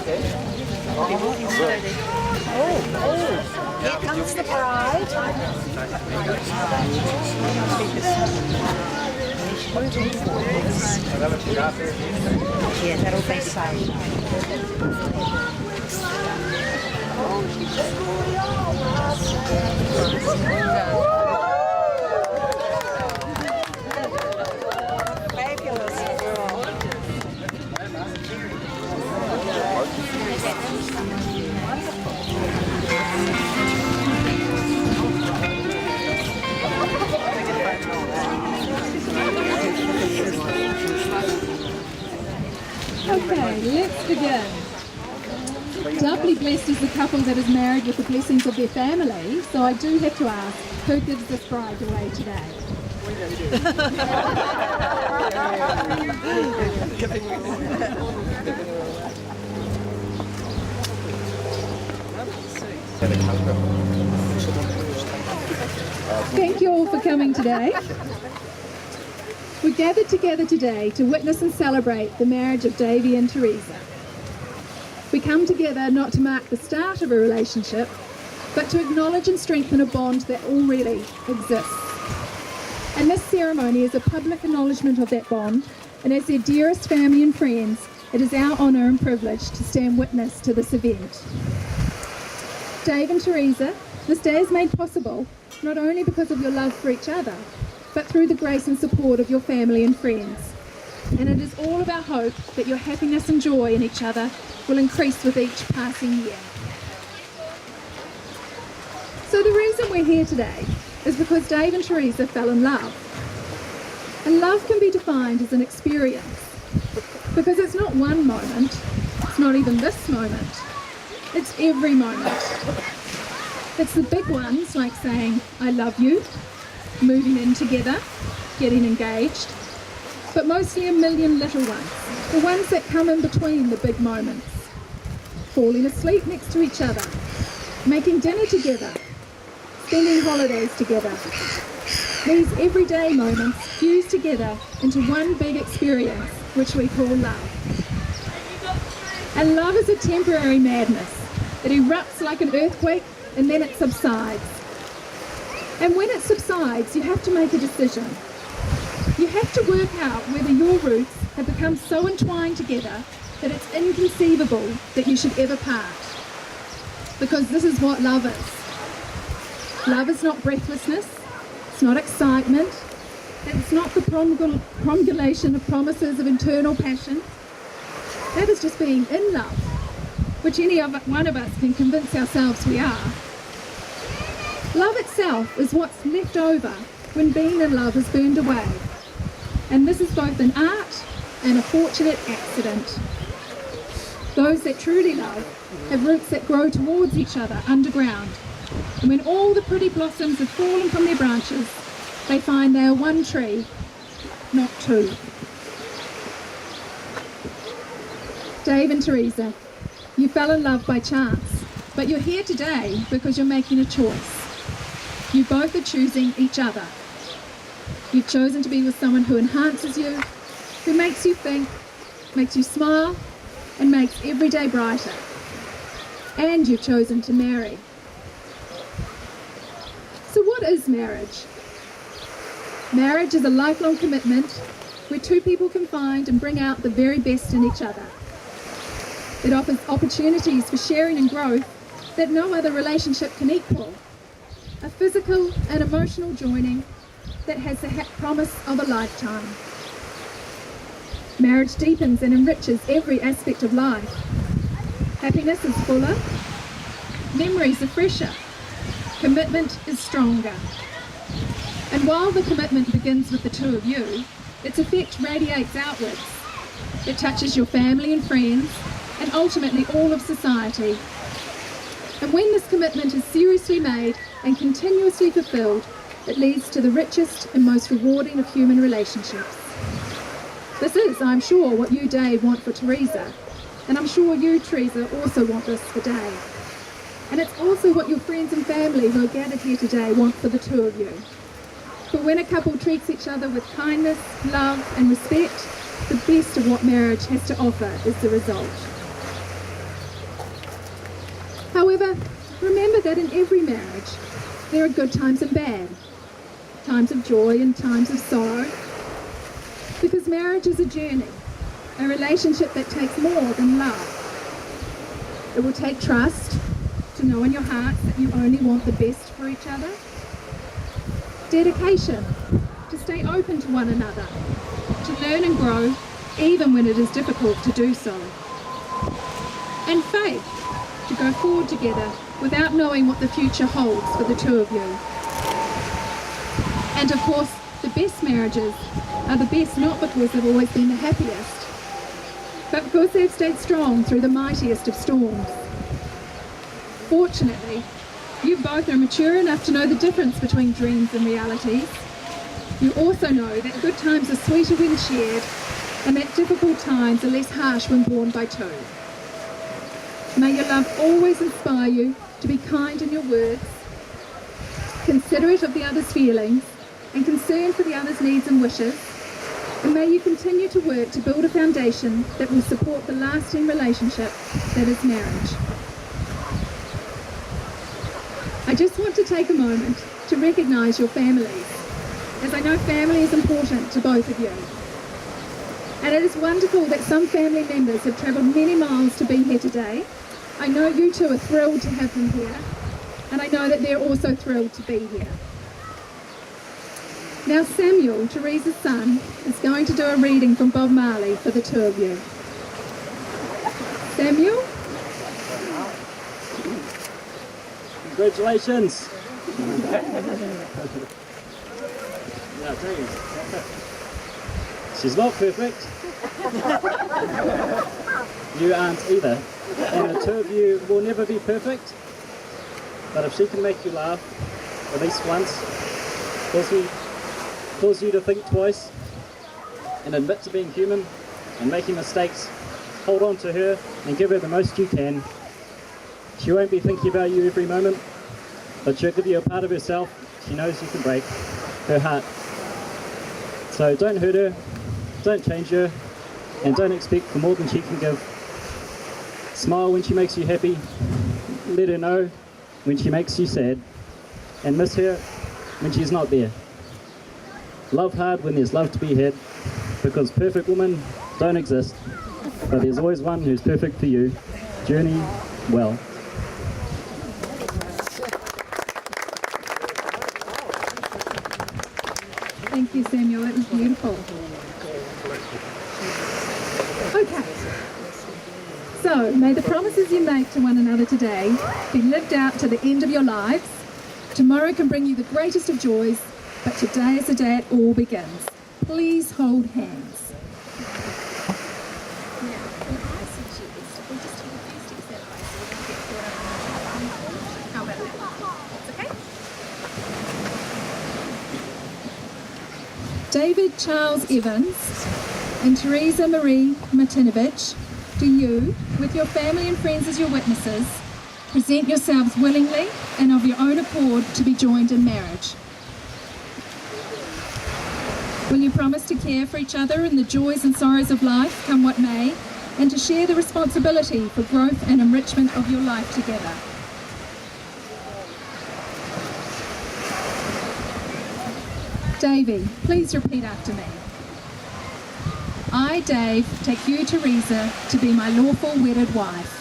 Here comes the bride. Yeah, that'll be safe. Fabulous. Okay, let's begin. Doubly blessed is the couple that is married with the blessings of their family, so I do have to ask, who gives this bride away today? Thank you all for coming today. We gathered together today to witness and celebrate the marriage of Davey and Theresa. We come together not to mark the start of a relationship, but to acknowledge and strengthen a bond that already exists. And this ceremony is a public acknowledgement of that bond, and as their dearest family and friends, it is our honour and privilege to stand witness to this event. Dave and Theresa, this day is made possible not only because of your love for each other, but through the grace and support of your family and friends. And it is all of our hope that your happiness and joy in each other will increase with each passing year. So the reason we're here today is because Dave and Theresa fell in love. And love can be defined as an experience, because it's not one moment, it's not even this moment, it's every moment. It's the big ones like saying, I love you, moving in together, getting engaged, but mostly a million little ones, the ones that come in between the big moments. Falling asleep next to each other, making dinner together, spending holidays together. These everyday moments fuse together into one big experience, which we call love. And love is a temporary madness. It erupts like an earthquake and then it subsides. And when it subsides, you have to make a decision. You have to work out whether your roots have become so entwined together that it's inconceivable that you should ever part. Because this is what love is. Love is not breathlessness, it's not excitement, it's not the promulgation of promises of internal passion. That is just being in love, which any one of us can convince ourselves we are. Love itself is what's left over when being in love is burned away. And this is both an art and a fortunate accident. Those that truly love have roots that grow towards each other underground. And when all the pretty blossoms have fallen from their branches, they find they are one tree, not two. Dave and Theresa, you fell in love by chance, but you're here today because you're making a choice. You both are choosing each other. You've chosen to be with someone who enhances you, who makes you think, makes you smile, and makes every day brighter. And you've chosen to marry. So what is marriage? Marriage is a lifelong commitment where two people can find and bring out the very best in each other. It offers opportunities for sharing and growth that no other relationship can equal. A physical and emotional joining that has the promise of a lifetime. Marriage deepens and enriches every aspect of life. Happiness is fuller, memories are fresher, commitment is stronger. And while the commitment begins with the two of you, its effect radiates outwards. It touches your family and friends, and ultimately all of society. And when this commitment is seriously made and continuously fulfilled, it leads to the richest and most rewarding of human relationships. This is, I'm sure, what you, Dave, want for Theresa, and I'm sure you, Theresa, also want this for Dave. And it's also what your friends and family who are gathered here today want for the two of you. For when a couple treats each other with kindness, love and respect, the best of what marriage has to offer is the result. that in every marriage there are good times and bad, times of joy and times of sorrow, because marriage is a journey, a relationship that takes more than love. It will take trust to know in your heart that you only want the best for each other, dedication to stay open to one another, to learn and grow even when it is difficult to do so, and faith to go forward together without knowing what the future holds for the two of you. And of course, the best marriages are the best not because they've always been the happiest, but because they've stayed strong through the mightiest of storms. Fortunately, you both are mature enough to know the difference between dreams and realities. You also know that good times are sweeter when shared, and that difficult times are less harsh when borne by two. May your love always inspire you to be kind in your words, considerate of the other's feelings, and concerned for the other's needs and wishes. And may you continue to work to build a foundation that will support the lasting relationship that is marriage. I just want to take a moment to recognise your families, as I know family is important to both of you. And it is wonderful that some family members have travelled many miles to be here today. I know you two are thrilled to have them here, and I know that they're also thrilled to be here. Now Samuel, Theresa's son, is going to do a reading from Bob Marley for the two of you. Samuel? Congratulations! Yeah, thanks. She's not perfect. You aren't either. And the two of you will never be perfect. But if she can make you laugh, at least once, cause you to think twice, and admit to being human and making mistakes, hold on to her and give her the most you can. She won't be thinking about you every moment, but she'll give you a part of herself she knows you can break, her heart. So don't hurt her, don't change her, and don't expect for more than she can give. Smile when she makes you happy, let her know when she makes you sad, and miss her when she's not there. Love hard when there's love to be had, because perfect women don't exist, but there's always one who's perfect for you. Journey well. Thank you, Samuel. That was beautiful. Okay. So, may the promises you make to one another today be lived out to the end of your lives. Tomorrow can bring you the greatest of joys, but today is the day it all begins. Please hold hands. David Charles Evans and Theresa Marie Martinovich, do you, with your family and friends as your witnesses, present yourselves willingly and of your own accord to be joined in marriage? Will you promise to care for each other in the joys and sorrows of life, come what may, and to share the responsibility for growth and enrichment of your life together? Davey, please repeat after me. I, Dave, take you, Theresa, to be my lawful wedded wife.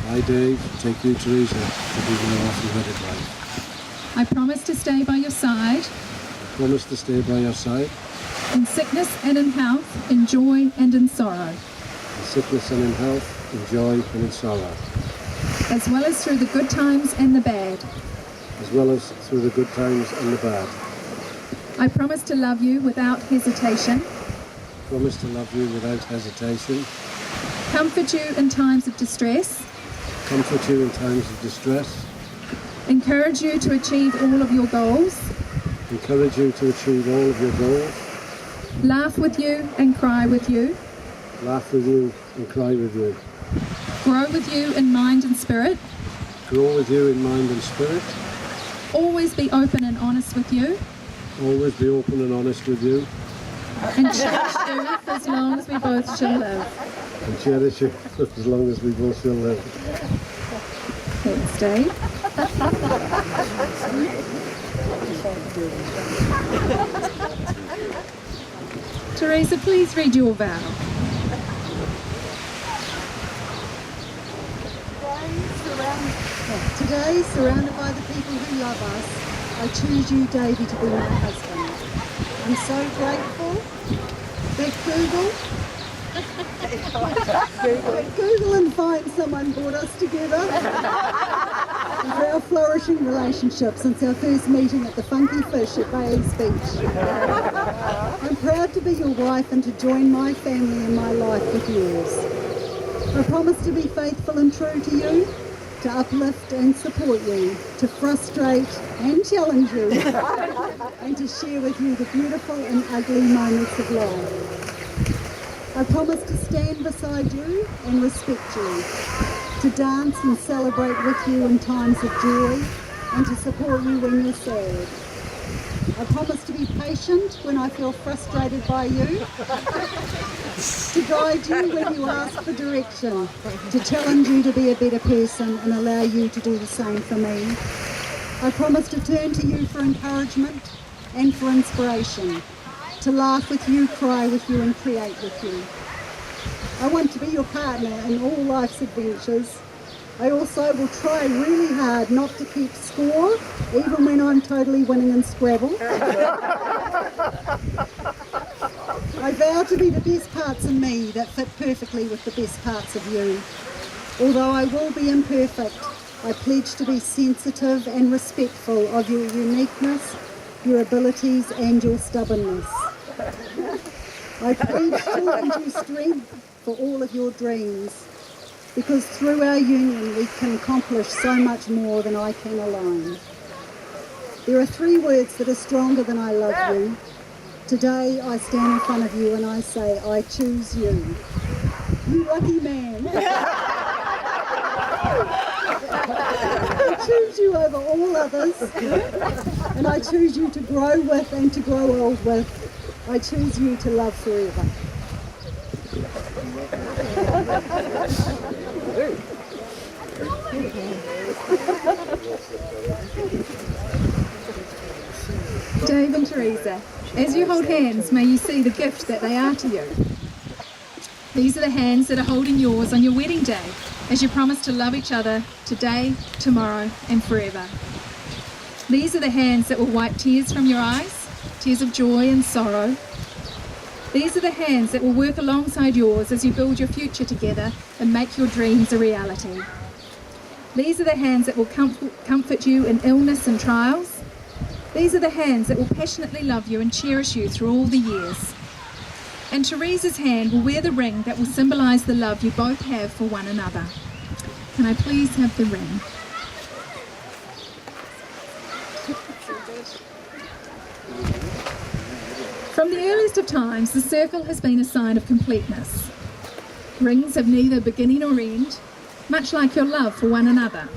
I, Dave, take you, Theresa, to be my lawful wedded wife. I promise to stay by your side. I promise to stay by your side. In sickness and in health, in joy and in sorrow. In sickness and in health, in joy and in sorrow. As well as through the good times and the bad. As well as through the good times and the bad. I promise to love you without hesitation. I promise to love you without hesitation. Comfort you in times of distress. Comfort you in times of distress. Encourage you to achieve all of your goals. Encourage you to achieve all of your goals. Laugh with you and cry with you. Laugh with you and cry with you. Grow with you in mind and spirit. Grow with you in mind and spirit. Always be open and honest with you. Always be open and honest with you. And cherish you as long as we both shall live. And cherish you as long as we both shall live. Thanks, Dave. Theresa, please read your vow. Today, surrounded by the people who love us, I choose you, Davey, to be my husband. I'm so grateful that Google and Find Someone brought us together and for our flourishing relationship since our first meeting at the Funky Fish at Bailey's Beach. I'm proud to be your wife and to join my family and my life with yours. I promise to be faithful and true to you, to uplift and support you, to frustrate and challenge you, and to share with you the beautiful and ugly moments of life. I promise to stand beside you and respect you, to dance and celebrate with you in times of joy, and to support you when you're sad. I promise to be patient when I feel frustrated by you, to guide you when you ask for direction, to challenge you to be a better person and allow you to do the same for me. I promise to turn to you for encouragement and for inspiration, to laugh with you, cry with you and create with you. I want to be your partner in all life's adventures. I also will try really hard not to keep score, even when I'm totally winning in Scrabble. I vow to be the best parts of me that fit perfectly with the best parts of you. Although I will be imperfect, I pledge to be sensitive and respectful of your uniqueness, your abilities and your stubbornness. I pledge to lend you strength for all of your dreams, because through our union we can accomplish so much more than I can alone. There are 3 words that are stronger than I love you. Today I stand in front of you and I say, I choose you. You lucky man. I choose you over all others, and I choose you to grow with and to grow old with. I choose you to love forever. Dave and Theresa, as you hold hands, may you see the gift that they are to you. These are the hands that are holding yours on your wedding day, as you promise to love each other today, tomorrow, and forever. These are the hands that will wipe tears from your eyes, tears of joy and sorrow. These are the hands that will work alongside yours as you build your future together and make your dreams a reality. These are the hands that will comfort you in illness and trials. These are the hands that will passionately love you and cherish you through all the years. And Theresa's hand will wear the ring that will symbolise the love you both have for one another. Can I please have the ring? From the earliest of times, the circle has been a sign of completeness. Rings have neither beginning nor end, much like your love for one another.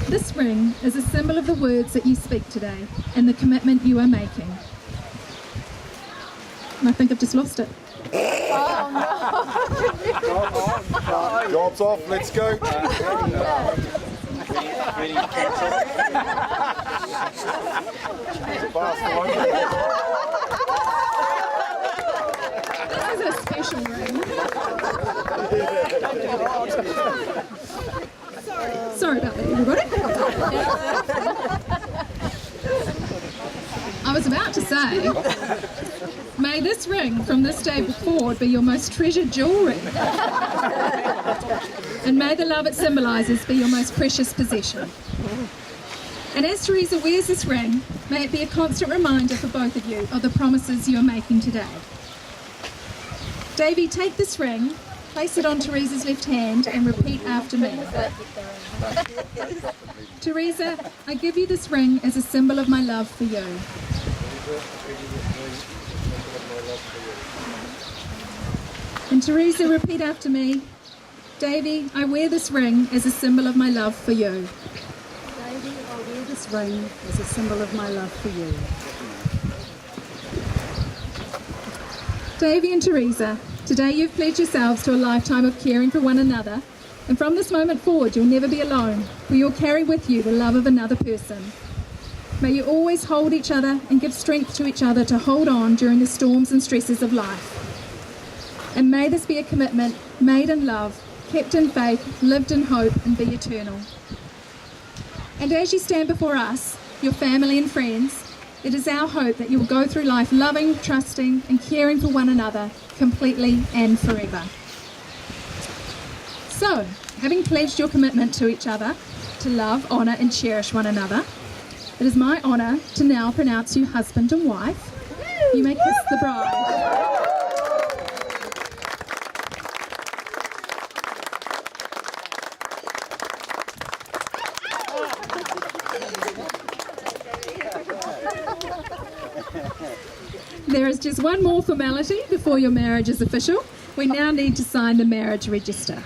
This ring is a symbol of the words that you speak today and the commitment you are making. And I think I've just lost it. Job's off, let's go. This is a special ring. Sorry about that, everybody. I was about to say, may this ring from this day forward be your most treasured jewellery. And may the love it symbolises be your most precious possession. And as Theresa wears this ring, may it be a constant reminder for both of you of the promises you are making today. Davey, take this ring, place it on Theresa's left hand and repeat after me. Theresa, I give you this ring as a symbol of my love for you. And Theresa, repeat after me. Davey, I wear this ring as a symbol of my love for you. Davey, I wear this ring as a symbol of my love for you. Davey and Theresa, today you've pledged yourselves to a lifetime of caring for one another, And from this moment forward, you'll never be alone, for you'll carry with you the love of another person. May you always hold each other and give strength to each other to hold on during the storms and stresses of life. And may this be a commitment made in love, kept in faith, lived in hope, and be eternal. And as you stand before us, your family and friends, it is our hope that you will go through life loving, trusting, and caring for one another completely and forever. So, having pledged your commitment to each other, to love, honour and cherish one another, it is my honour to now pronounce you husband and wife. You may kiss the bride. There is just one more formality before your marriage is official. We now need to sign the marriage register.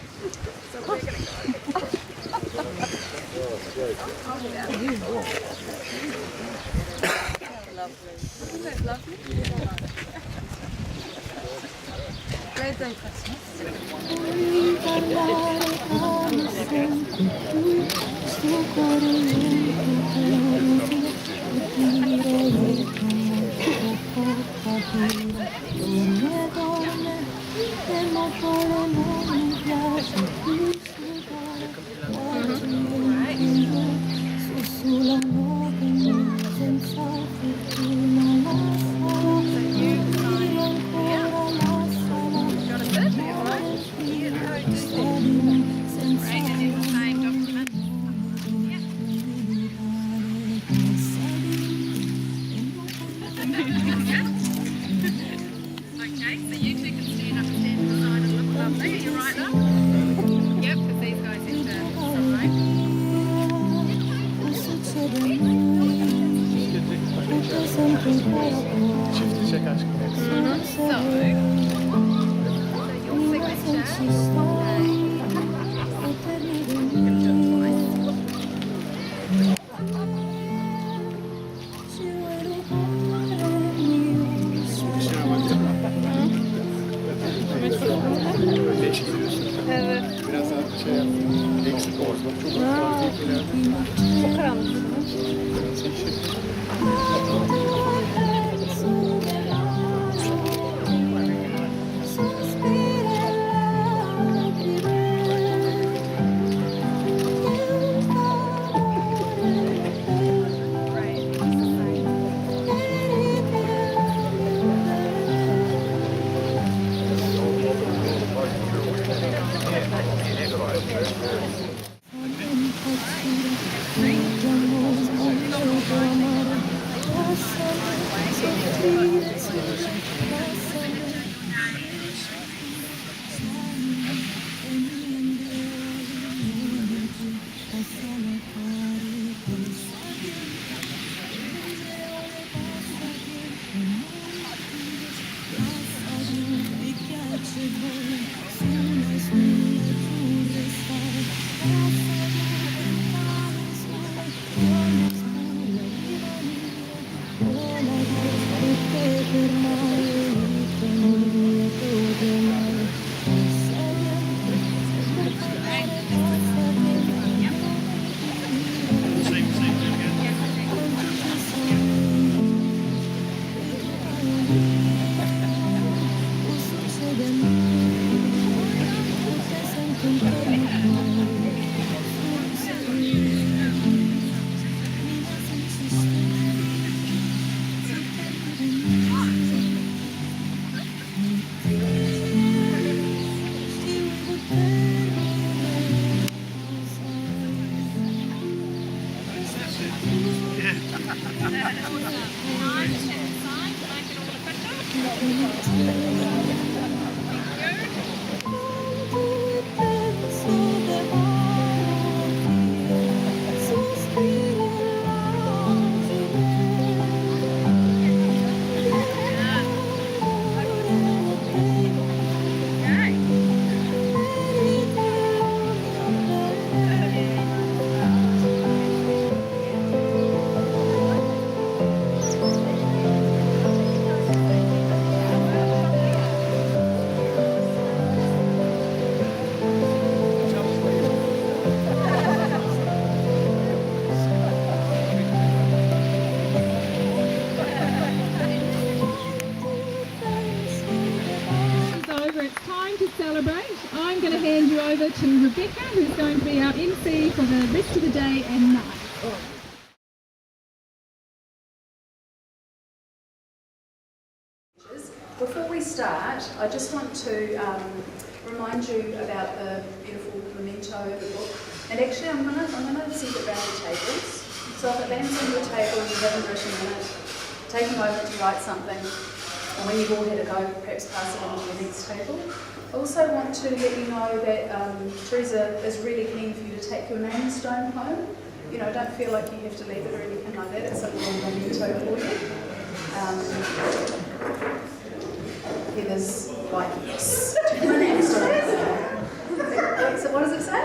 to Rebecca, who's going to be our MC for the rest of the day and night. Before we start, I just want to remind you about the beautiful memento, the book. And actually, I'm gonna send it around the tables. So if it lands on your table and you haven't written in it, take a moment to write something. And when you've all had a go, perhaps pass it on to the next table. I also want to let you know that Theresa is really keen for you to take your name stone home. You know, don't feel like you have to leave it or anything like that. It's a little memento for you. Heather's like, yes. My name's Theresa. So what does it say?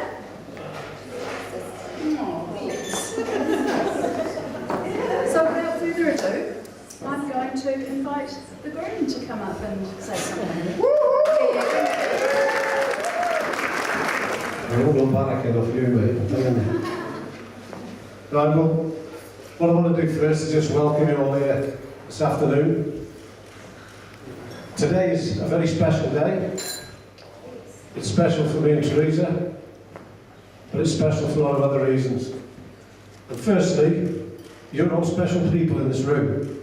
Oh, yes. So without further ado, I'm going to invite the groom to come up and say something. I won't go back enough you, mate. I'm telling you. Right, well, what I want to do first is just welcome you all here this afternoon. Today is a very special day. It's special for me and Theresa, but it's special for a lot of other reasons. And firstly, you're all special people in this room.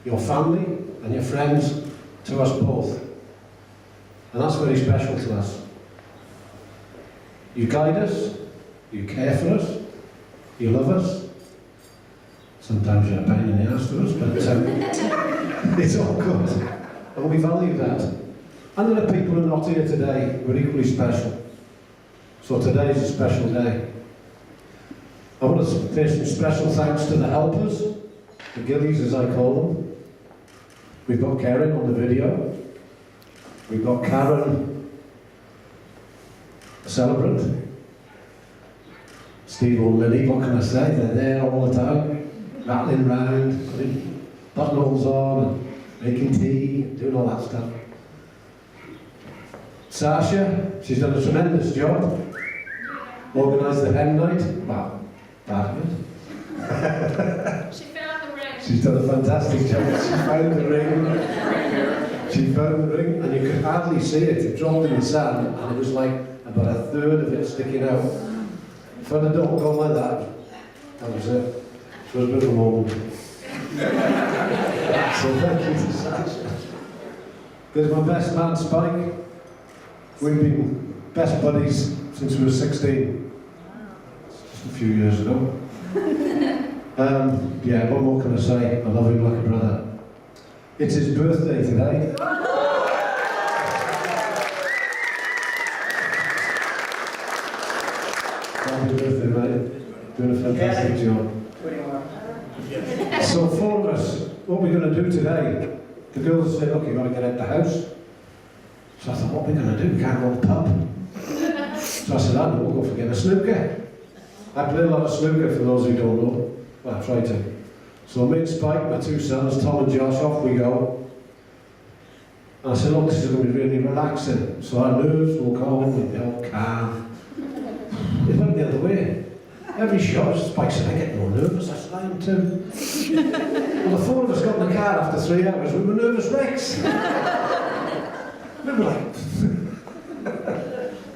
Your family and your friends to us both. And that's very special to us. You guide us, you care for us, you love us. Sometimes you're a pain in the ass to us, but it's all good. And we value that. And there are people who are not here today who are equally special. So today is a special day. I want to pay some special thanks to the helpers, the gillies as I call them. We've got Karen on the video. We've got Karen, the celebrant. Steve and Lily, what can I say? They're there all the time, rattling round, putting buttonholes on, making tea, doing all that stuff. Sasha, she's done a tremendous job. Organised the hen night. Well, part of it. She found the ring. She's done a fantastic job. She found the ring. She found the ring, and you could hardly see it. It dropped in the sand, and it was like about a third of it sticking out. If I'd have not gone like that, that was it. It was a bit of a moment. So thank you to Sasha. There's my best man, Spike. We've been best buddies since we were 16. Just a few years ago. Yeah, what more can I say? I love him like a brother. It's his birthday today. Happy birthday, mate. Doing a fantastic job. So for us, what we're going to do today, the girls said, look, you've got to get out the house. So I thought, what are we going to do? We can't go to the pub. So I said, I know, we'll go for getting a snooker. I play a lot of snooker, for those who don't know. Well, I try to. So me and Spike, my two sons, Tom and Josh, off we go. And I said, look, this is going to be really relaxing. So our nerves will go on, we'll be all calm. It went the other way. Every shot, Spike said, I get more nervous. I said, I am too. Well, the four of us got in the car after 3 hours. We were nervous wrecks. We were like,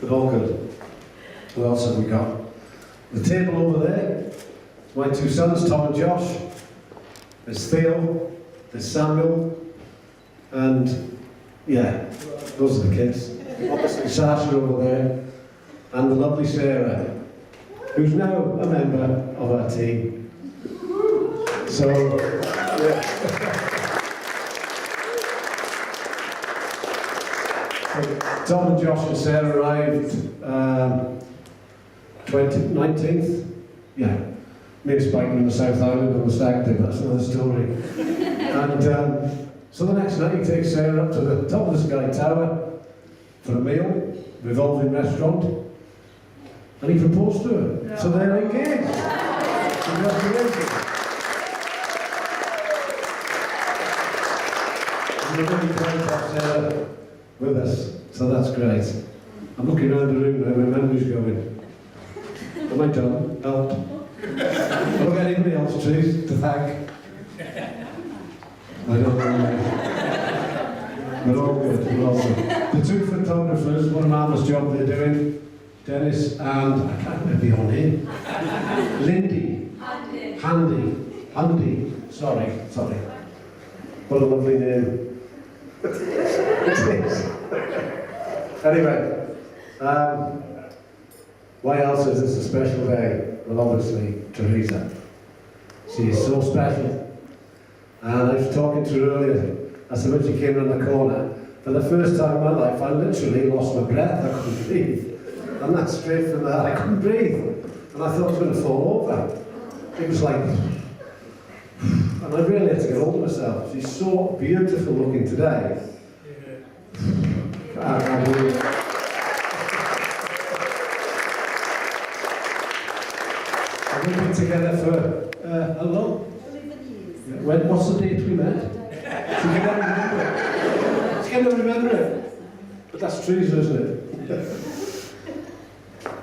but all good. What else have we got? The table over there, my two sons, Tom and Josh. There's Theo, there's Samuel, and yeah, those are the kids. Obviously Sasha over there, and the lovely Sarah, who's now a member of our team. So, yeah. Tom and Josh and Sarah arrived 19th. Yeah. Me and Spike in the South Island on the stag do, that's another story. And so the next night he takes Sarah up to the top of the Sky Tower for a meal, revolving restaurant, and he proposed to her. Yeah. So they're engaged. Congratulations. And we're really proud to have Sarah with us, so that's great. I'm looking around the room now, my memory's going. Am I done? Help. Have I got anybody else to thank? I don't know. We're all good, we're all good. The two photographers, what a marvellous job they're doing. Dennis and, I can't remember your name. Lindy. Handy. Sorry. What a lovely name. It is. Anyway, why else is this a special day? Well, obviously, Theresa. She is so special. And I was talking to her earlier. I said, when she came around the corner, for the first time in my life, I literally lost my breath. I couldn't breathe. And that's straight from that. I couldn't breathe. And I thought I was going to fall over. It was like, and I really had to get hold of myself. She's so beautiful looking today. We've been together for how long? 11 years. What's the date we met? She can never remember it. She can never remember it. But that's Theresa, isn't it?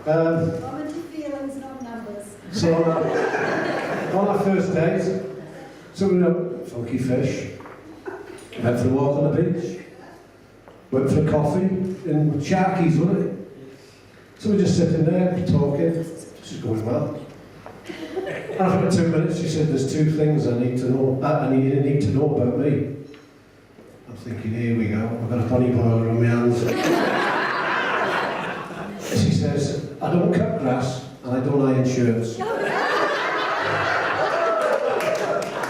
Comedy feelings, not numbers. So on our first date, so we went funky fish, went for a walk on the beach, went for a coffee in Sharky's, wasn't it? So we're just sitting there, talking, this is going well. And after 2 minutes she said, there's 2 things I need to know, you need to know about me. I'm thinking, here we go, I've got a bunny boiler on my hands. She says, I don't cut grass and I don't iron shirts.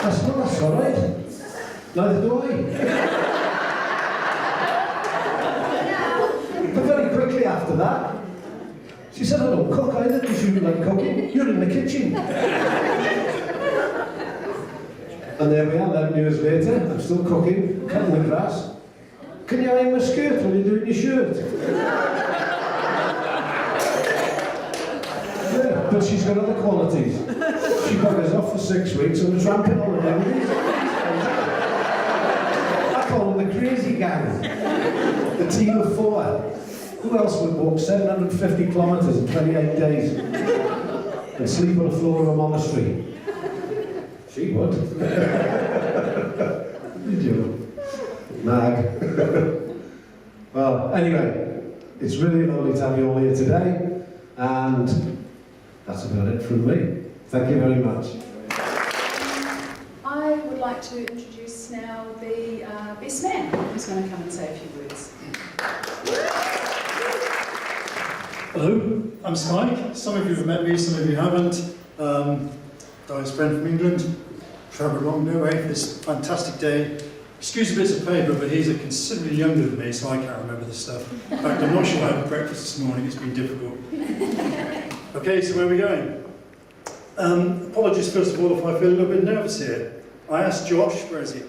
I said, well, that's all right. Neither do I. But very quickly after that, she said, I don't cook either because you like cooking. You're in the kitchen. And there we are, 11 years later, I'm still cooking, cutting the grass. Can you iron my skirt when you're doing your shirt? Yeah, but she's got other qualities. She buggers off for 6 weeks on a tramping holiday. I call them the crazy gang. The team of 4. Who else would walk 750 kilometres in 28 days and sleep on the floor of a monastery? She would. Did you? Mag. Well, anyway, it's really lovely to have you all here today, and that's about it from me. Thank you very much. I would like to introduce now the best man who's going to come and say a few words. Hello, I'm Spike. Some of you have met me, some of you haven't. Di's friend from England. Travelled a long way for this fantastic day. Excuse the bits of paper, but he's considerably younger than me, so I can't remember this stuff. In fact, I'm not sure I had breakfast this morning. It's been difficult. Okay, so where are we going? Apologies first of all if I feel a little bit nervous here. I asked Josh, where is he?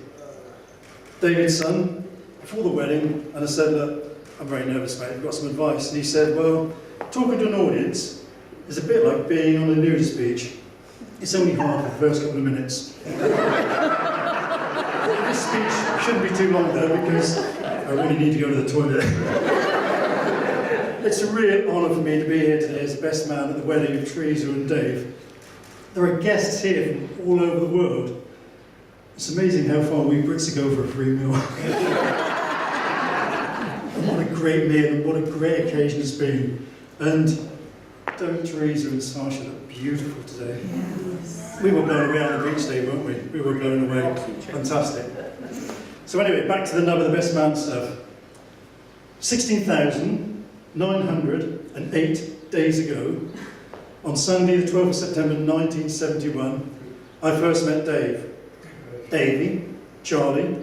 David's son, before the wedding, and I said, look, I'm very nervous, mate, I've got some advice. And he said, well, talking to an audience is a bit like being on a nudist beach. It's only hard for the first couple of minutes. This speech shouldn't be too long though, because I really need to go to the toilet. It's a real honour for me to be here today as the best man at the wedding of Theresa and Dave. There are guests here from all over the world. It's amazing how far we Brits go for a free meal. And what a great meal and what a great occasion it's been. And don't Theresa and Sasha look beautiful today? Yes. We were blown away on the beach day, weren't we? We were blown away. Fantastic. So anyway, back to the nub of the best man stuff. 16,908 days ago, on Sunday the 12th of September 1971, I first met Dave. Davey, Charlie,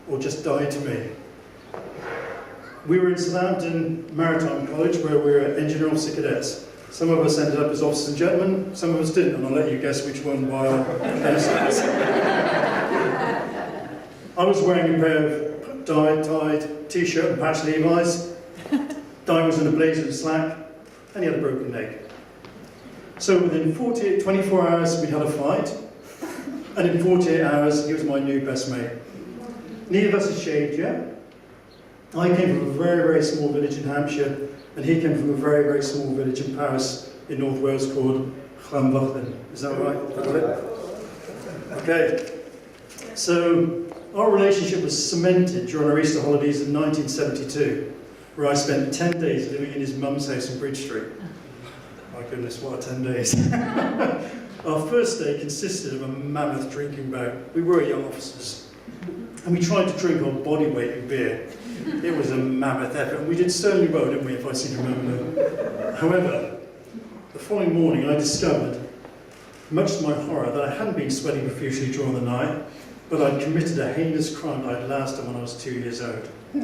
or just Di to me. We were in Southampton Maritime College where we were engineer officer cadets. Some of us ended up as officers and gentlemen, some of us didn't, and I'll let you guess which one by our hairstyles. I was wearing a pair of dyed t-shirt and patch Levi's. Di was in a blazer and slack, and he had a broken leg. So within 24 hours we had a fight, and in 48 hours he was my new best mate. Neither of us had shaved yet. I came from a very, very small village in Hampshire, and he came from a very, very small village in Paris in North Wales called Llanfyllin. Is that right? Got it? Okay. So our relationship was cemented during our Easter holidays in 1972. where I spent 10 days living in his mum's house in Bridge Street. My goodness, what a 10 days. Our first day consisted of a mammoth drinking bout. We were young officers, and we tried to drink our body weight in beer. It was a mammoth effort, and we did certainly well, didn't we, if I seem to remember. However, the following morning I discovered, much to my horror, that I hadn't been sweating profusely during the night, but I'd committed a heinous crime that I'd last done when I was 2 years old. The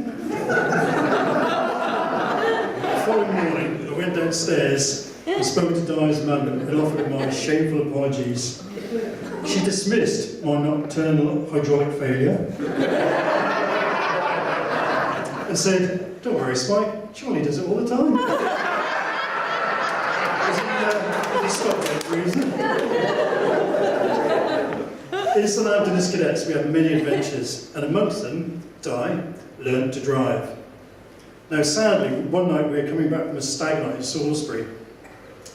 following morning, I went downstairs and spoke to Di's mum and offered her my shameful apologies. She dismissed my nocturnal hydraulic failure and said, "Don't worry, Spike, Charlie does it all the time." Has he stopped that reason? In St Anton as cadets, we had many adventures, and amongst them, Di learned to drive. Now, sadly, one night we were coming back from a stag night in Salisbury,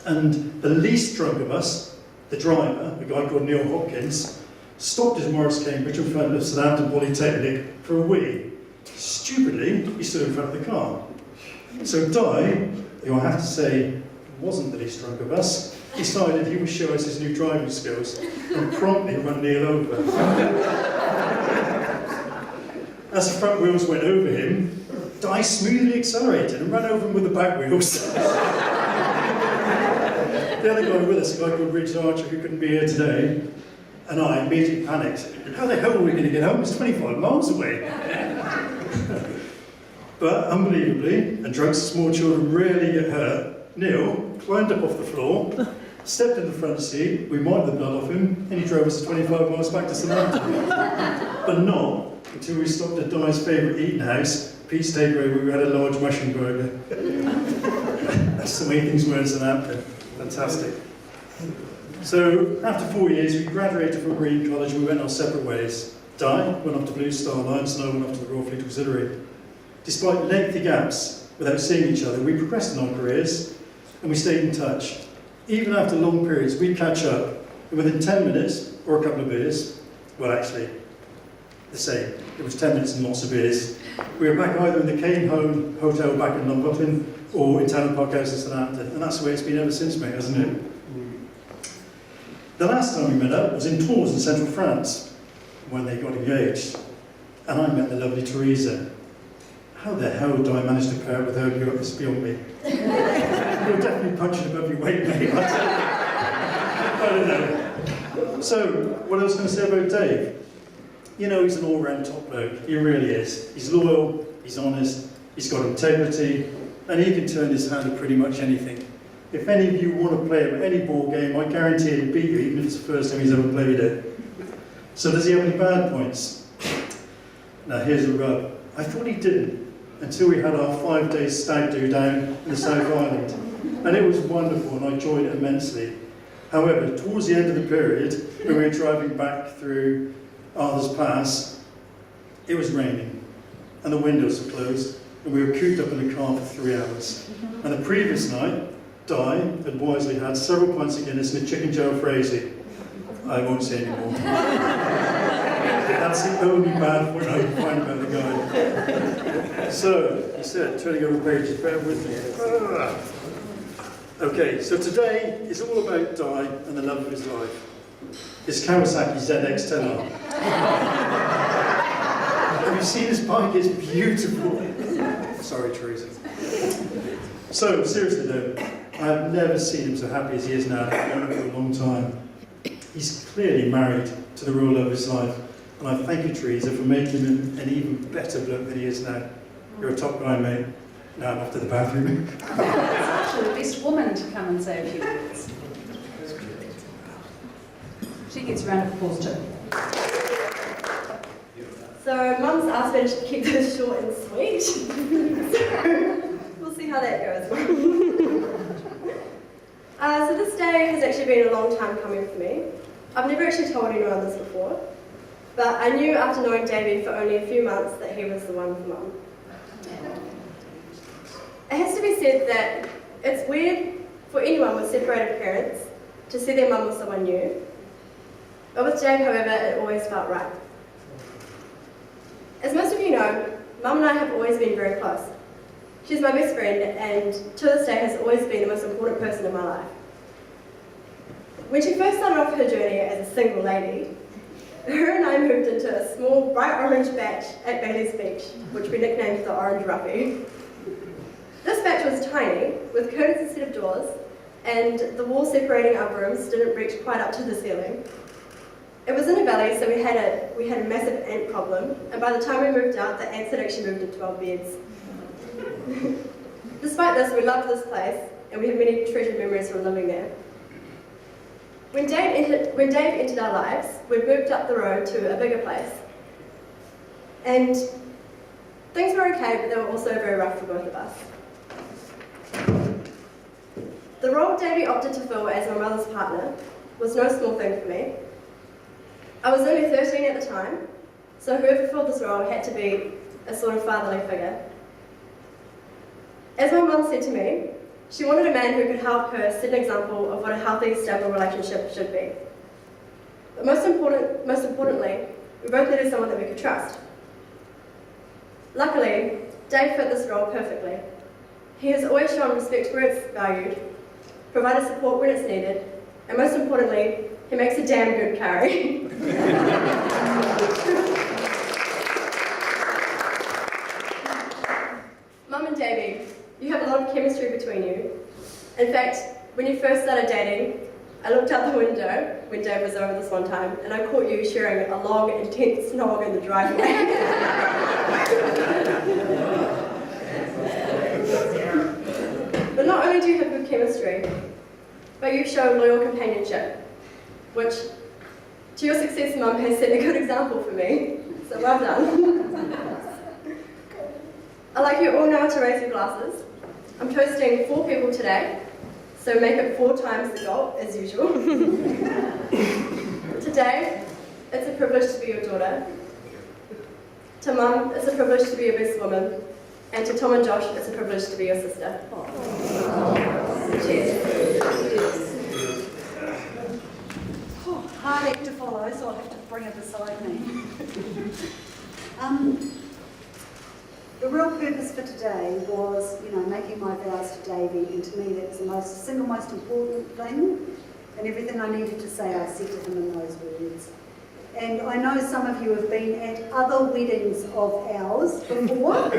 and the least drunk of us, the driver, a guy called Neil Hopkins, stopped his Morris Cambridge in front of St Anton Polytechnic for a wee. Stupidly, he stood in front of the car. So Di, who I have to say wasn't the least drunk of us, decided he would show us his new driving skills and promptly run Neil over. As the front wheels went over him, Di smoothly accelerated and ran over him with the back wheels. The other guy with us, a guy called Richard Archer, who couldn't be here today, and I immediately panicked. How the hell are we going to get home? It's 25 miles away. But unbelievably, and drunk small children rarely get hurt, Neil climbed up off the floor, stepped in the front seat, we wiped the blood off him, and he drove us 25 miles back to St Anton. But not until we stopped at Di's favourite eating house, Pete's Takeaway, where we had a large mushroom burger. That's the way things were in St Anton. Fantastic. So, after 4 years, we graduated from Green College and we went our separate ways. Di went off to Blue Star Alliance and I went off to the Royal Fleet Auxiliary. Despite lengthy gaps without seeing each other, we progressed in our careers and we stayed in touch. Even after long periods, we'd catch up, and within 10 minutes, or a couple of beers, well actually, the same, it was 10 minutes and lots of beers, we were back either in the Kane Home Hotel back in Dumbarton or in Town Park House in St Anton, and that's the way it's been ever since, mate, hasn't it? The last time we met up was in Tours in central France, when they got engaged, and I met the lovely Theresa. How the hell do I manage to pair up with her? It's beyond me. You're definitely punching above your weight, mate. I don't know. So, what else can I say about Dave? You know, he's an all-round top bloke. He really is. He's loyal, he's honest, he's got integrity, and he can turn his hand at pretty much anything. If any of you want to play him at any board game, I guarantee he'll beat you, even if it's the first time he's ever played it. So does he have any bad points? Now here's a rub. I thought he didn't, until we had our 5-day stag do down in the South Island. And it was wonderful and I enjoyed it immensely. However, towards the end of the period, when we were driving back through Arthur's Pass, it was raining and the windows were closed and we were cooped up in the car for 3 hours. And the previous night, Di had wisely had several pints of Guinness and a chicken joe Frazee. I won't say any more. That's the only bad point I can find about the guy. So, he said, turning over pages, bear with me. Okay, so today is all about Di and the love of his life. His Kawasaki ZX-10R. Have you seen his bike? It's beautiful. Sorry, Theresa. So, seriously though, I have never seen him so happy as he is now. I've known him for a long time. He's clearly married to the real love of his life. And I thank you, Theresa, for making him an even better bloke than he is now. You're a top guy, mate. Now I'm off to the bathroom. It's actually the best woman to come and say a few words. She gets a round of applause too. So Mum's asked me to keep this short and sweet. So we'll see how that goes. So this day has actually been a long time coming for me. I've never actually told anyone this before, but I knew after knowing Davey for only a few months that he was the one for Mum. It has to be said that it's weird for anyone with separated parents to see their mum with someone new. But with Dave, however, it always felt right. As most of you know, Mum and I have always been very close. She's my best friend and to this day has always been the most important person in my life. When she first started off her journey as a single lady, her and I moved into a small bright orange batch at Bailey's Beach, which we nicknamed the Orange Ruffy. This batch was tiny, with curtains instead of doors, and the wall separating our rooms didn't reach quite up to the ceiling. It was in a valley, so we had a massive ant problem, and by the time we moved out, the ants had actually moved into our beds. Despite this, we loved this place, and we have many treasured memories from living there. When Dave entered our lives, we moved up the road to a bigger place. And things were okay, but they were also very rough for both of us. The role Davey opted to fill as my mother's partner was no small thing for me. I was only 13 at the time, so whoever filled this role had to be a sort of fatherly figure. As my mum said to me, she wanted a man who could help her set an example of what a healthy, stable relationship should be. But most importantly, we both needed someone that we could trust. Luckily, Dave fit this role perfectly. He has always shown respect where it's valued, provided support when it's needed, and most importantly, he makes a damn good curry. Mum and Davey, you have a lot of chemistry between you. In fact, when you first started dating, I looked out the window when Dave was over this one time, and I caught you sharing a long, intense snog in the driveway. But not only do you have good chemistry, but you show loyal companionship, which, to your success, Mum has set a good example for me. So well done. I'd like you all now to raise your glasses. I'm toasting 4 people today, so make it 4 times the goal, as usual. Today, it's a privilege to be your daughter. To Mum, it's a privilege to be your best woman. And to Tom and Josh, it's a privilege to be your sister. Cheers. Hard act to follow, so I'll have to bring it beside me. The real purpose for today was, making my vows to Davey, and to me that was the single most important thing, and everything I needed to say I said to him in those words. And I know some of you have been at other weddings of ours before,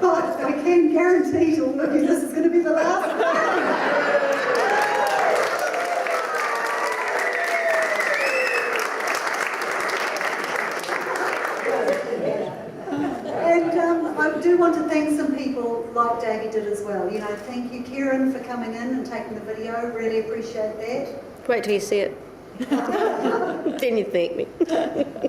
but I can guarantee to all of you this is going to be the last one. I do want to thank some people like Davey did as well. Thank you, Karen, for coming in and taking the video. Really appreciate that. Wait till you see it. Then you thank me.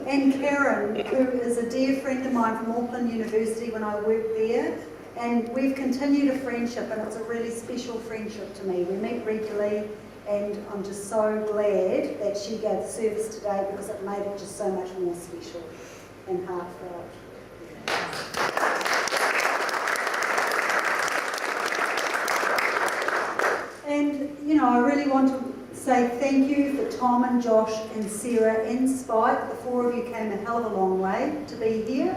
And Karen, who is a dear friend of mine from Auckland University when I worked there. And we've continued a friendship, and it's a really special friendship to me. We meet regularly, and I'm just so glad that she gave service today because it made it just so much more special and heartfelt. And, I really want to say thank you for Tom and Josh and Sarah and Spike. The 4 of you came a hell of a long way to be here.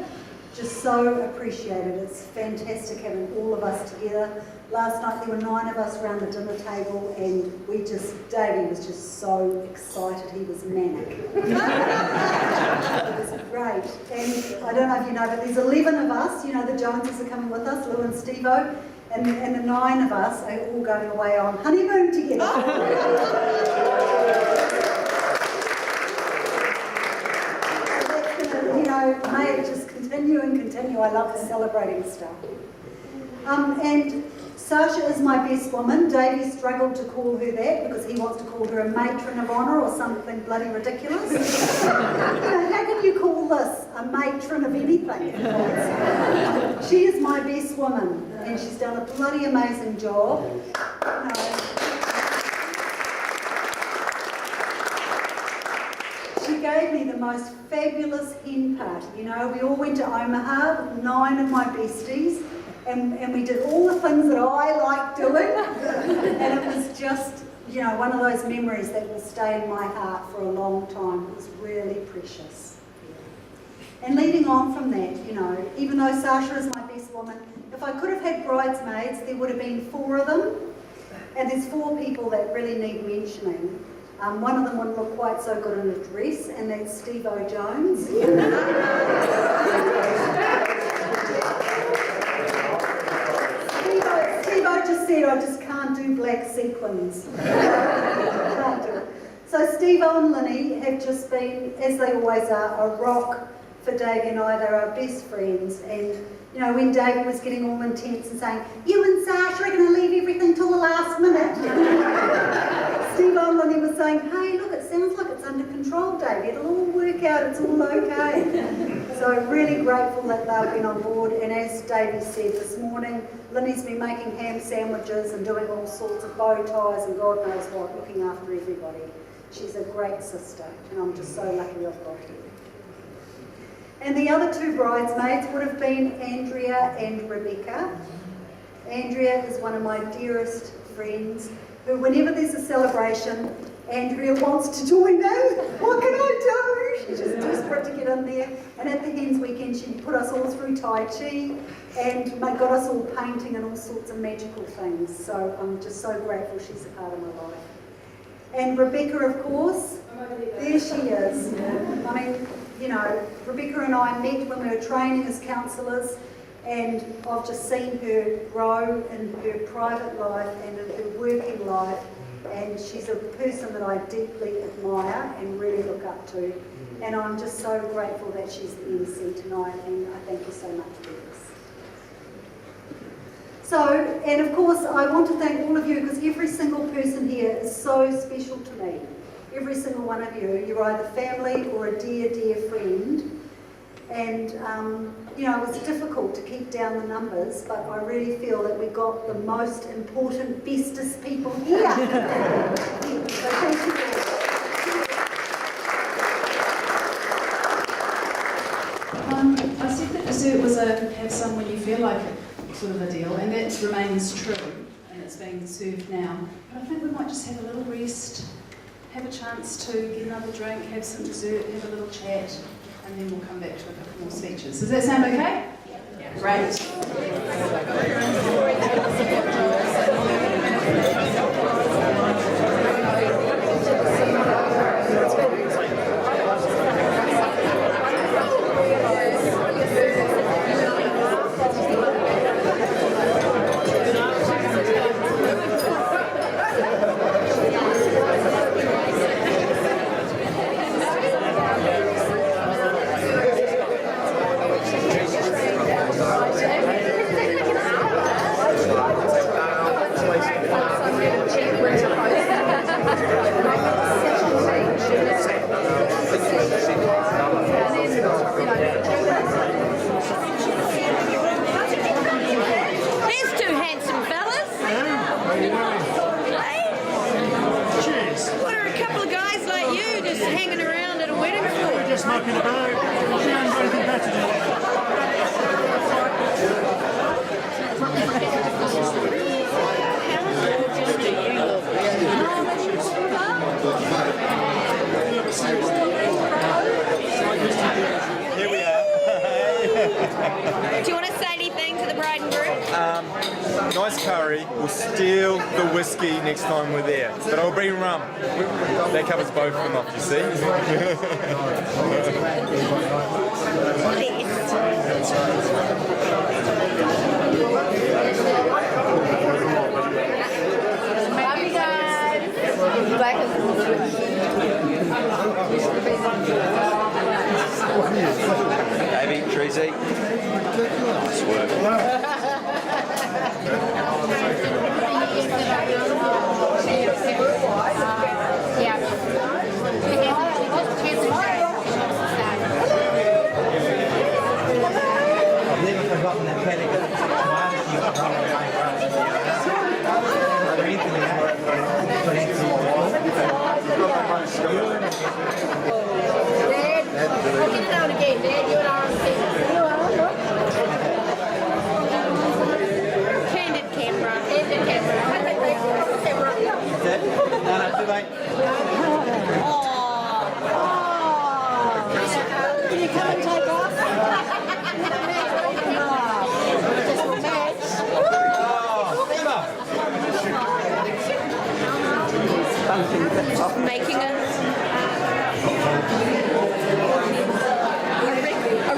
Just so appreciated. It's fantastic having all of us together. Last night there were 9 of us around the dinner table, and Davey was just so excited. He was manic. It was great. And I don't know if you know, but there's 11 of us. The Joneses are coming with us, Lou and Steve-O. And the 9 of us are all going away on honeymoon together. May it just continue and continue. I love celebrating stuff. And Sasha is my best woman. Davey struggled to call her that because he wants to call her a matron of honour or something bloody ridiculous. How can you call this a matron of anything? She is my best woman, and she's done a bloody amazing job. She gave me the most fabulous hen party. We all went to Omaha with 9 of my besties, and we did all the things that I like doing, and it was just, one of those memories that will stay in my heart for a long time. It was really precious. And leading on from that, even though Sasha is my best woman, if I could have had bridesmaids, there would have been 4 of them. And there's 4 people that really need mentioning. One of them wouldn't look quite so good in a dress, and that's Steve-O Jones. Steve-O just said, I just can't do black sequins. Can't do it. So Steve-O and Linny have just been, as they always are, a rock for Dave and I. They're our best friends. And you know, when David was getting all intense and saying, you and Sasha are going to leave everything till the last minute. Steve-O and Linny was saying, hey, look, it sounds like it's under control, Dave. It'll all work out, it's all okay. So really grateful that they've been on board. And as Davey said this morning, Linny's been making ham sandwiches and doing all sorts of bow ties and God knows what, looking after everybody. She's a great sister, and I'm just so lucky I've got her. And the other 2 bridesmaids would have been Andrea and Rebecca. Andrea is one of my dearest friends, who whenever there's a celebration, Andrea wants to join in. What can I do? She's just desperate to get in there. And at the Hens Weekend, she put us all through Tai Chi and got us all painting and all sorts of magical things. So I'm just so grateful she's a part of my life. And Rebecca, of course, there she is. I mean, you know, Rebecca and I met when we were training as counsellors, and I've just seen her grow in her private life and in her working life, and she's a person that I deeply admire and really look up to. And I'm just so grateful that she's the MC tonight, and I thank you so much for this. So, and of course, I want to thank all of you, because every single person here is so special to me. Every single one of you. You're either family or a dear, dear friend. And, you know, it was difficult to keep down the numbers, but I really feel that we got the most important, bestest people here. So thank you all. I said that dessert was a have some when you feel like it sort of a deal, and that remains true, and it's being served now. But I think we might just have a little rest, have a chance to get another drink, have some dessert, have a little chat, and then we'll come back to a couple more speeches. Does that sound okay? Yeah. Great. Nice curry. We'll steal the whiskey next time we're there. But I'll bring rum. That covers both of them off, you see. Abby, Tracy. Nice work. I've never forgotten that panic. I'll get it out again, Dad. You and I are on the Candid camera. Candid camera. No, too late. Can you come and take off? Just making a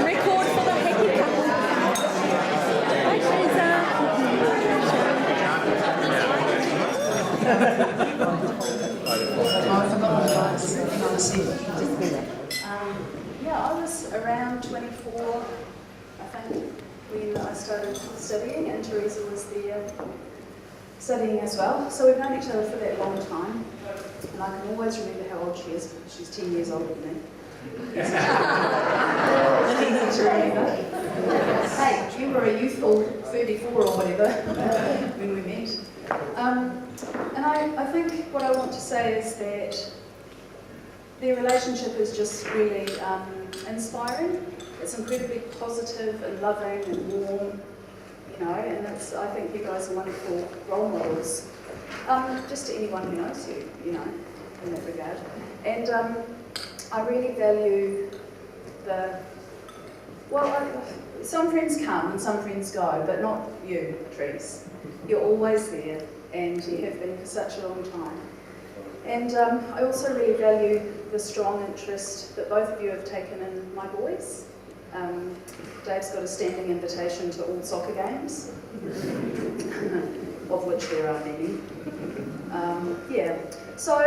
record for the happy couple. Hi, Teresa. Yeah, I was around 24, I think, when I started studying, and Theresa was there studying as well. So we've known each other for that long time, and I can always remember how old she is, because she's 10 years older than me. Hey, you were a youthful 34 or whatever when we met. And I think what I want to say is that their relationship is just really inspiring. It's incredibly positive and loving and warm, you know, and I think you guys are wonderful role models, just to anyone who knows you, you know, in that regard. And I really value some friends come and some friends go, but not you, Therese. You're always there, and you have been for such a long time. And I also really value the strong interest that both of you have taken in my boys. Dave's got a standing invitation to all soccer games, of which there are many. Yeah, so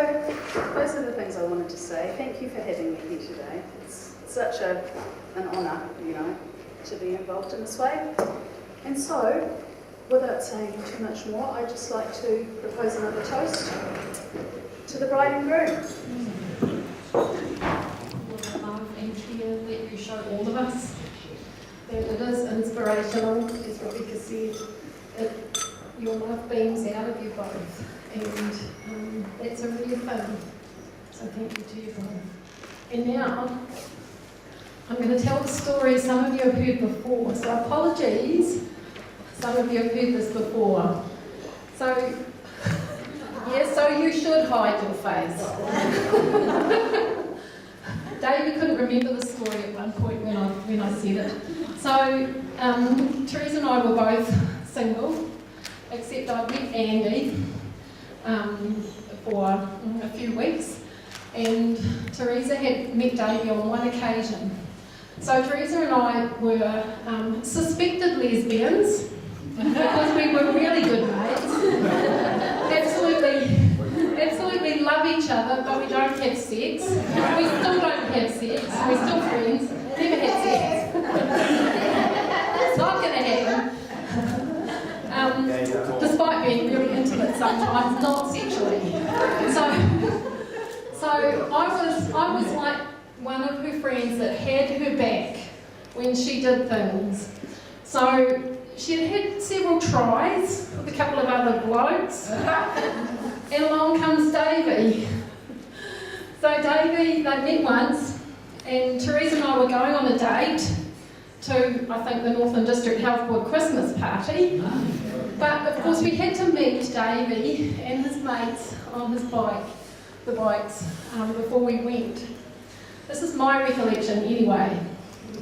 those are the things I wanted to say. Thank you for having me here today. It's such an honour, you know, to be involved in this way. And so, without saying too much more, I'd just like to propose another toast to the bride and groom. Love and care that you show all of us, that it is inspirational, as Rebecca said, your love beams out of you both, and that's a real thing, so thank you to you both. And now, I'm going to tell the story some of you have heard before, so apologies, some of you have heard this before. So, yeah, so you should hide your face. David couldn't remember the story at one point when I said it. So, Theresa and I were both single, except I'd met Andy for a few weeks, and Theresa had met Davey on one occasion. So Theresa and I were suspected lesbians, because we were really good mates. Absolutely love each other, but we don't have sex. We still don't have sex. We're still friends. Never had sex. It's not going to happen. Despite being really intimate sometimes, not sexually. So I was like one of her friends that had her back when she did things. So she had several tries with a couple of other blokes, and along comes Davey. So Davey, they met once, and Theresa and I were going on a date to, I think, the Northern District Health Board Christmas party. But of course we had to meet Davey and his mates on his bikes, before we went. This is my recollection anyway.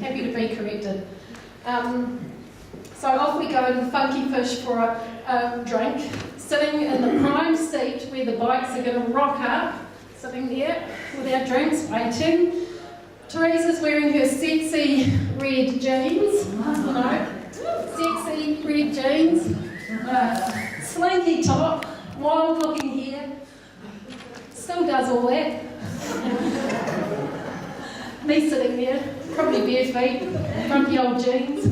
Happy to be corrected. So off we go to the Funky Fish for a drink, sitting in the prime seat where the bikes are going to rock up, sitting there with our drinks, waiting. Theresa's wearing her sexy red jeans, you know, sexy red jeans, slinky top, wild looking hair, still does all that. Me sitting there, probably bare feet, grumpy old jeans.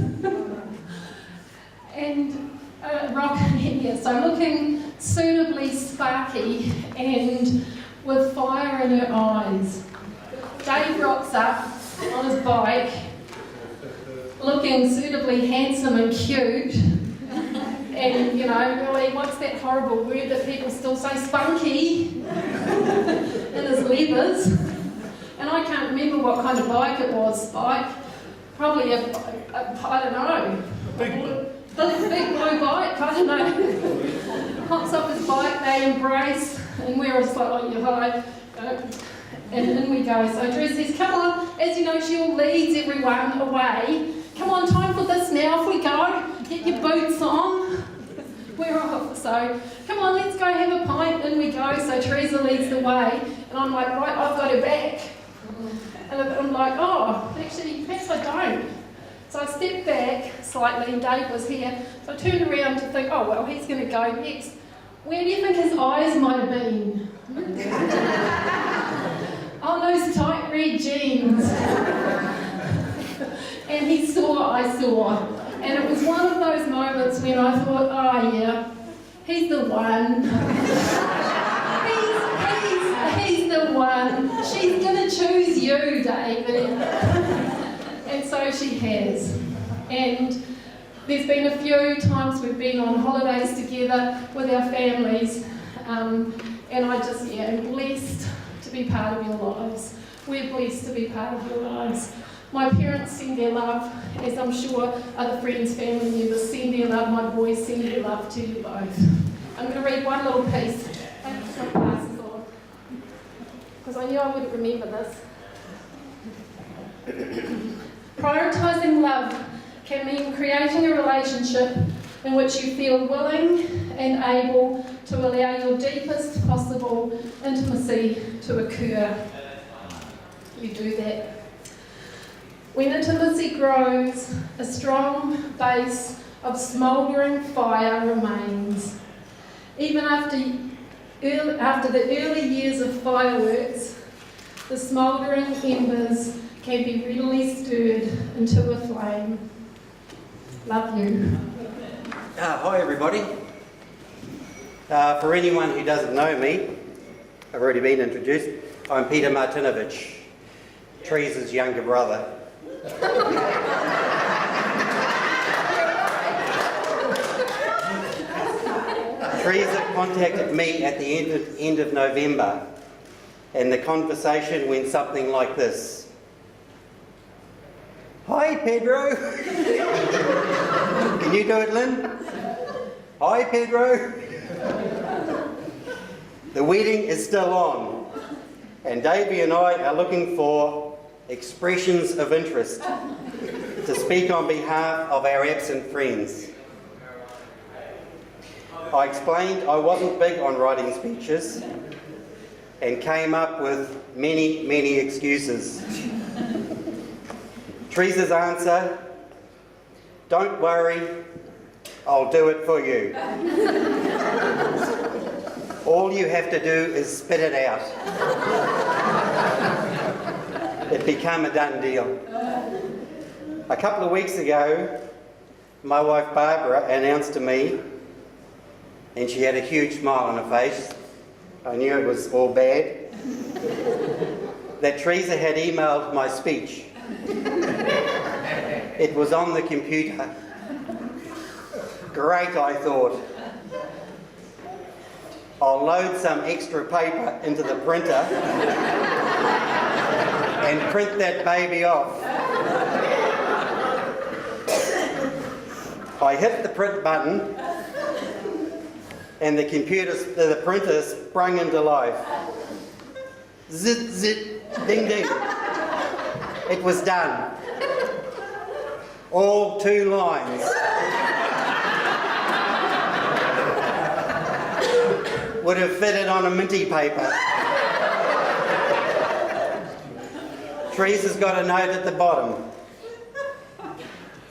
And rocking here, so looking suitably sparky and with fire in her eyes. Dave rocks up on his bike, looking suitably handsome and cute. And, you know, really, what's that horrible word that people still say, spunky, in his leathers. And I can't remember what kind of bike it was, Spike. Probably I don't know. Big blue bike, I don't know. Hops off his bike, they embrace, and we're just like, oh, you're high. And in we go. So Theresa says, come on, as you know, she all leads everyone away. Come on, time for this now, off we go. Get your boots on. we're off. So, come on, let's go have a pint. In we go. So Theresa leads the way, and I'm like, right, I've got her back. And I'm like, oh, actually, perhaps I don't. So I stepped back slightly, and Dave was here. So I turned around to think, oh, well, he's going to go next. Where do you think his eyes might have been? On those tight red jeans. And he saw, I saw. And it was one of those moments when I thought, oh yeah, he's the one. He's the one. She's going to choose you, David. And so she has. And there's been a few times we've been on holidays together with our families. And I just, am blessed to be part of your lives. We're blessed to be part of your lives. My parents send their love, as I'm sure other friends, family members send their love. My boys send their love to you both. I'm going to read one little piece. I have to put my glasses on, because I knew I wouldn't remember this. Prioritising love can mean creating a relationship in which you feel willing and able to allow your deepest possible intimacy to occur. You do that. When intimacy grows, a strong base of smouldering fire remains. Even after the early years of fireworks, the smouldering embers can be readily stirred into a flame. Love you. Hi everybody. For anyone who doesn't know me, I've already been introduced, I'm Peter Martinovich, Teresa's younger brother. Theresa contacted me at the end of November, and the conversation went something like this. Hi Pedro! Can you do it, Lynn? Hi Pedro! The wedding is still on, and Davey and I are looking for expressions of interest to speak on behalf of our absent friends. I explained I wasn't big on writing speeches and came up with many, many excuses. Teresa's answer, don't worry, I'll do it for you. All you have to do is spit it out. It became a done deal. A couple of weeks ago, my wife Barbara announced to me, and she had a huge smile on her face, I knew it was all bad, that Theresa had emailed my speech. It was on the computer. Great, I thought. I'll load some extra paper into the printer and print that baby off. I hit the print button and the printer sprung into life. Zit, zit, ding, ding. It was done. All 2 lines. Would have fitted on a minty paper. Teresa's got a note at the bottom.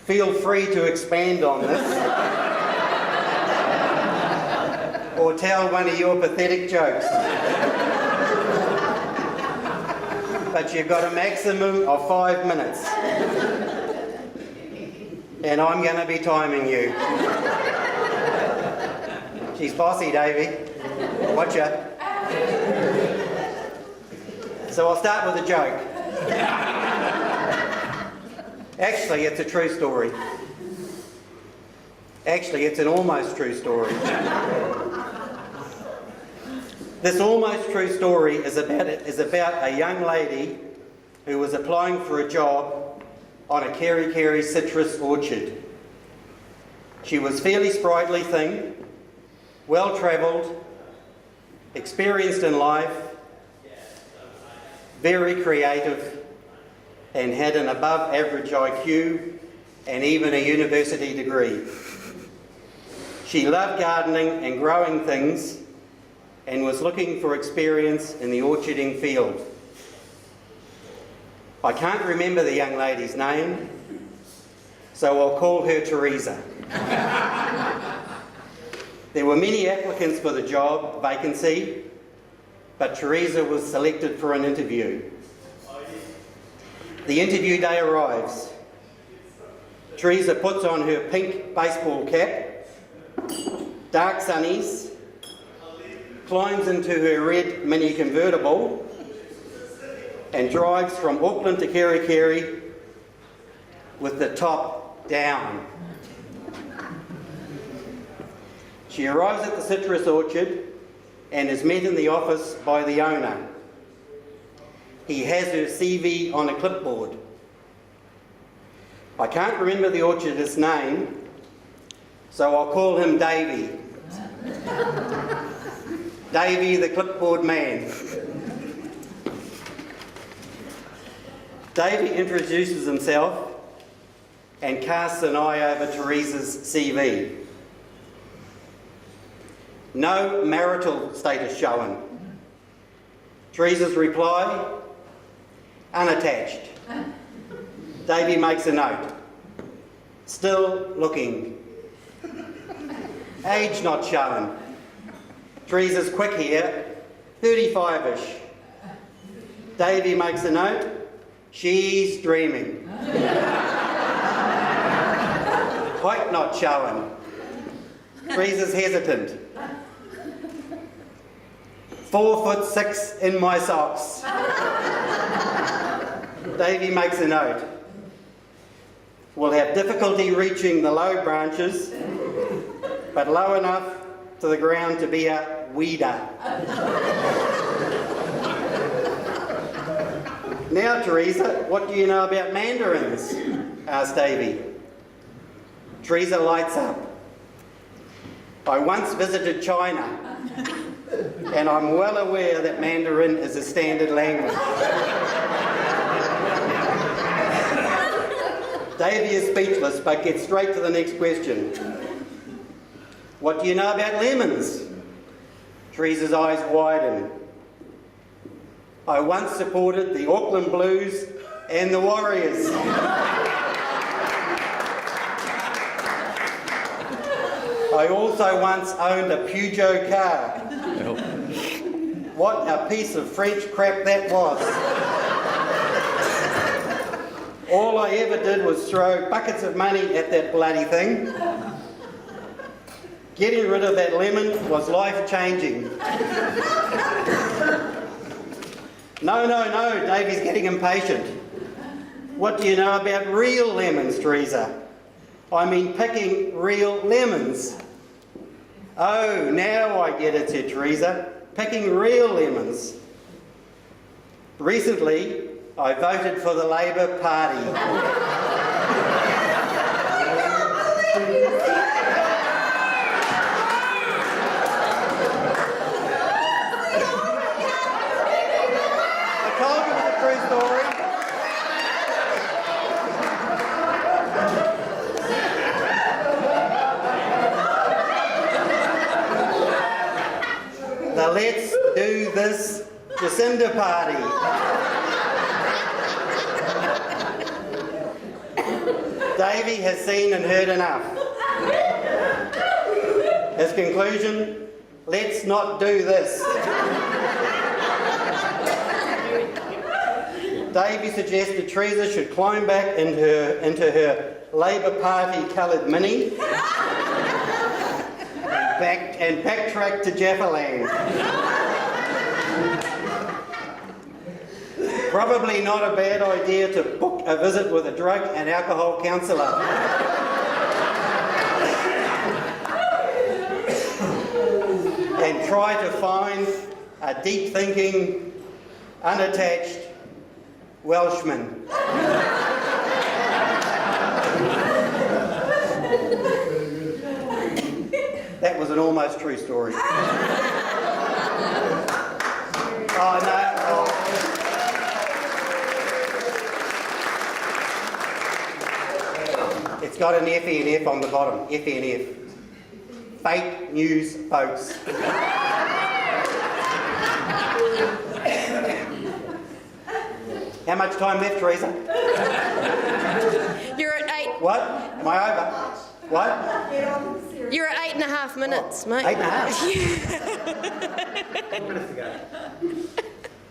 Feel free to expand on this or tell one of your pathetic jokes. But you've got a maximum of 5 minutes. And I'm going to be timing you. She's bossy, Davey. Watch her. So I'll start with a joke. Actually, it's a true story. Actually, it's an almost true story. This almost true story is about a young lady who was applying for a job on a Kerry citrus orchard. She was fairly sprightly thing, well-travelled, experienced in life, very creative, and had an above-average IQ and even a university degree. She loved gardening and growing things and was looking for experience in the orcharding field. I can't remember the young lady's name, so I'll call her Theresa. There were many applicants for the job vacancy, but Theresa was selected for an interview. The interview day arrives. Theresa puts on her pink baseball cap, dark sunnies, climbs into her red mini convertible and drives from Auckland to Kerikeri with the top down. She arrives at the citrus orchard and is met in the office by the owner. He has her CV on a clipboard. I can't remember the orchardist's name, so I'll call him Davey. Davey, the clipboard man. Davey introduces himself and casts an eye over Theresa's CV. No marital status shown. Theresa's reply, unattached. Davey makes a note. Still looking. Age not shown. Theresa's quick here, 35-ish. Davey makes a note. She's dreaming. Height not shown. Theresa's hesitant. 4'6" in my socks. Davey makes a note. Will have difficulty reaching the low branches, but low enough to the ground to be a weeder. Now, Theresa, what do you know about mandarins? Asked Davey. Theresa lights up. I once visited China, and I'm well aware that Mandarin is a standard language. Davey is speechless, but gets straight to the next question. What do you know about lemons? Theresa's eyes widen. I once supported the Auckland Blues and the Warriors. I also once owned a Peugeot car. What a piece of French crap that was. All I ever did was throw buckets of money at that bloody thing. Getting rid of that lemon was life-changing. No, Davey's getting impatient. What do you know about real lemons, Theresa? I mean picking real lemons. Oh, now I get it, said Theresa. Picking real lemons. Recently, I voted for the Labour Party. I told you it was a true story. The Let's Do This Jacinda Party. Davey has seen and heard enough. His conclusion, let's not do this. Davey suggested Theresa should climb back into her Labour Party coloured Mini and backtrack to Jaffaland. Probably not a bad idea to book a visit with a drug and alcohol counsellor. And try to find a deep-thinking, unattached Welshman. That was an almost true story. Oh, no. Oh. It's got an F-E and F on the bottom. F-E and F. fake news, folks. How much time left, Theresa? You're at 8. What? Am I over? What? You're at 8.5 minutes, mate. 8.5? 10 minutes to go.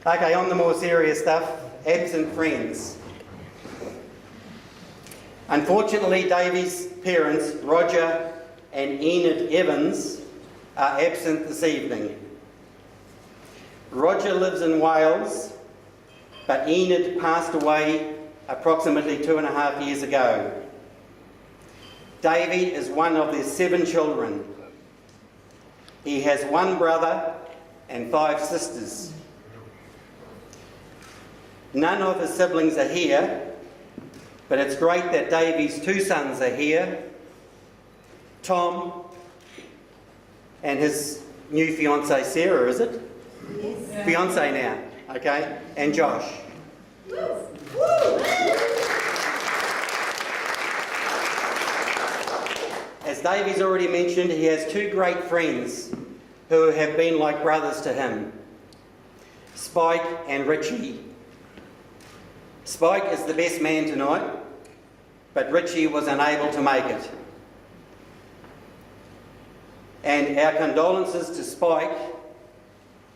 Okay, on the more serious stuff, absent friends. Unfortunately, Davey's parents, Roger and Enid Evans, are absent this evening. Roger lives in Wales, but Enid passed away approximately 2.5 years ago. Davey is one of their 7 children. He has 1 brother and 5 sisters. None of his siblings are here, but it's great that Davey's 2 sons are here, Tom and his new fiancée Sarah, is it? Yes. Fiancée now, okay, and Josh. As Davey's already mentioned, he has 2 great friends who have been like brothers to him, Spike and Richie. Spike is the best man tonight, but Richie was unable to make it. And our condolences to Spike,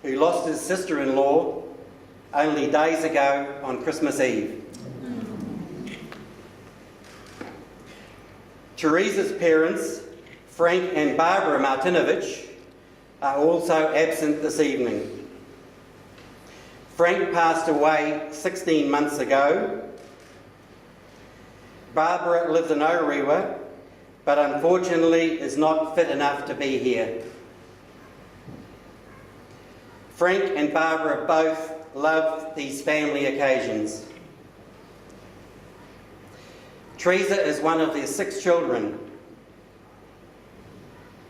who lost his sister-in-law only days ago on Christmas Eve. Teresa's parents, Frank and Barbara Martinovich, are also absent this evening. Frank passed away 16 months ago. Barbara lives in Orewa, but unfortunately is not fit enough to be here. Frank and Barbara both love these family occasions. Theresa is one of their 6 children,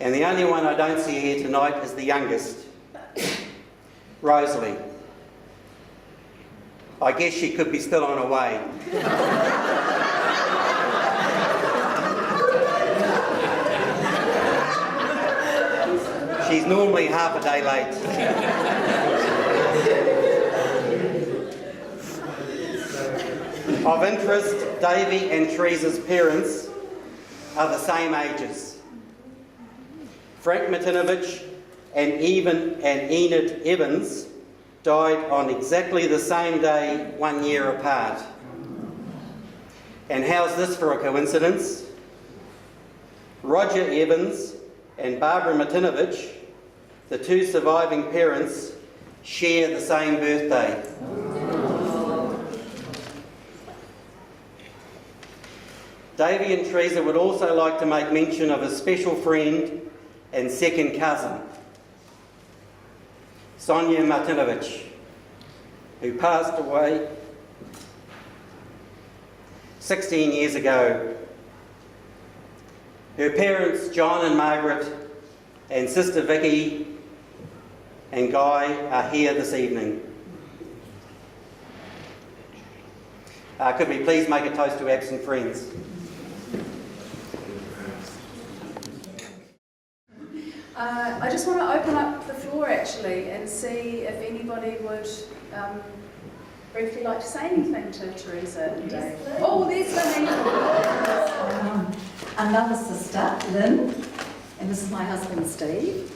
and the only one I don't see here tonight is the youngest, Rosalie. I guess she could be still on her way. She's normally half a day late. Of interest, Davey and Teresa's parents are the same ages. Frank Martinovich and Enid Evans died on exactly the same day 1 year apart. And how's this for a coincidence? Roger Evans and Barbara Martinovich, the 2 surviving parents, share the same birthday. Davey and Theresa would also like to make mention of a special friend and second cousin, Sonia Martinovich, who passed away 16 years ago. Her parents, John and Margaret, and sister Vicky and Guy are here this evening. Could we please make a toast to absent friends? I just want to open up the floor actually and see if anybody would briefly like to say anything to Theresa and Dave. Oh, there's Lynn. Another sister, Lynn, and this is my husband Steve.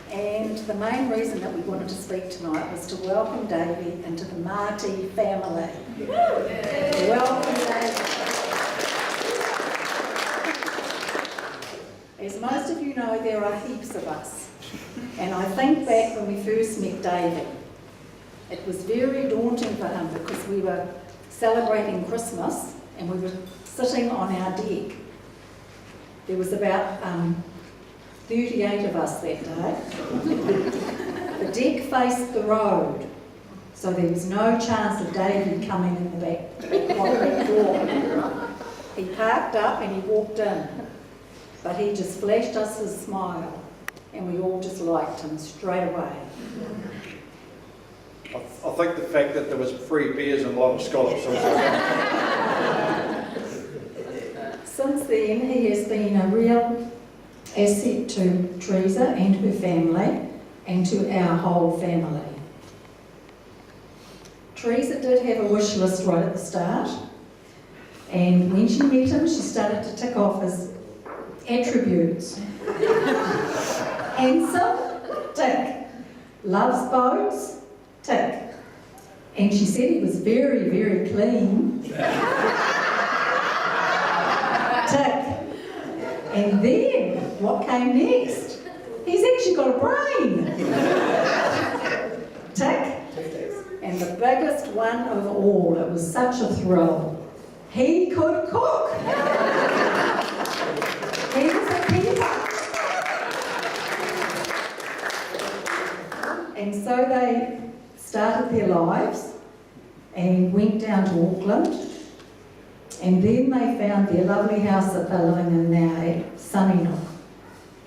And the main reason that we wanted to speak tonight was to welcome Davey into the Marty family. Welcome, Davey. As most of you know, there are heaps of us. And I think back when we first met Davey, it was very daunting for him because we were celebrating Christmas and we were sitting on our deck. There was about 38 of us that day. The deck faced the road, so there was no chance of Davey coming in the back door. He parked up and he walked in, but he just flashed us his smile and we all just liked him straight away. I think the fact that there was free beers and a lot of scallops. Since then, he has been a real asset to Theresa and her family and to our whole family. Theresa did have a wish list right at the start, and when she met him, she started to tick off his attributes. Handsome, tick. Loves boats, tick. And she said he was very, very clean. Tick. And then, what came next? He's actually got a brain. Tick. And the biggest one of all, it was such a thrill. He could cook. He was a keeper. And so they started their lives and went down to Auckland, and then they found their lovely house that they're living in now at Sunnyside.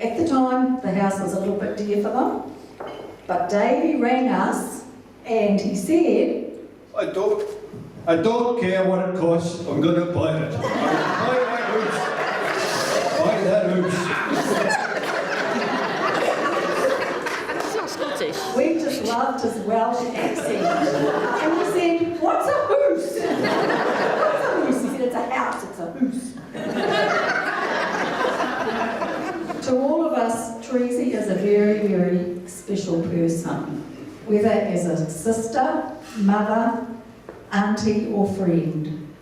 At the time, the house was a little bit dear for them, but Davey rang us and he said, I don't care what it costs, I'm going to buy it. Buy that house. Buy that house. we just loved his Welsh accent. And we said, what's a hoose? What's a hoose? He said, it's a house, it's a hoose. To all of us, Theresa is a very, very special person. Whether as a sister, mother, auntie or friend.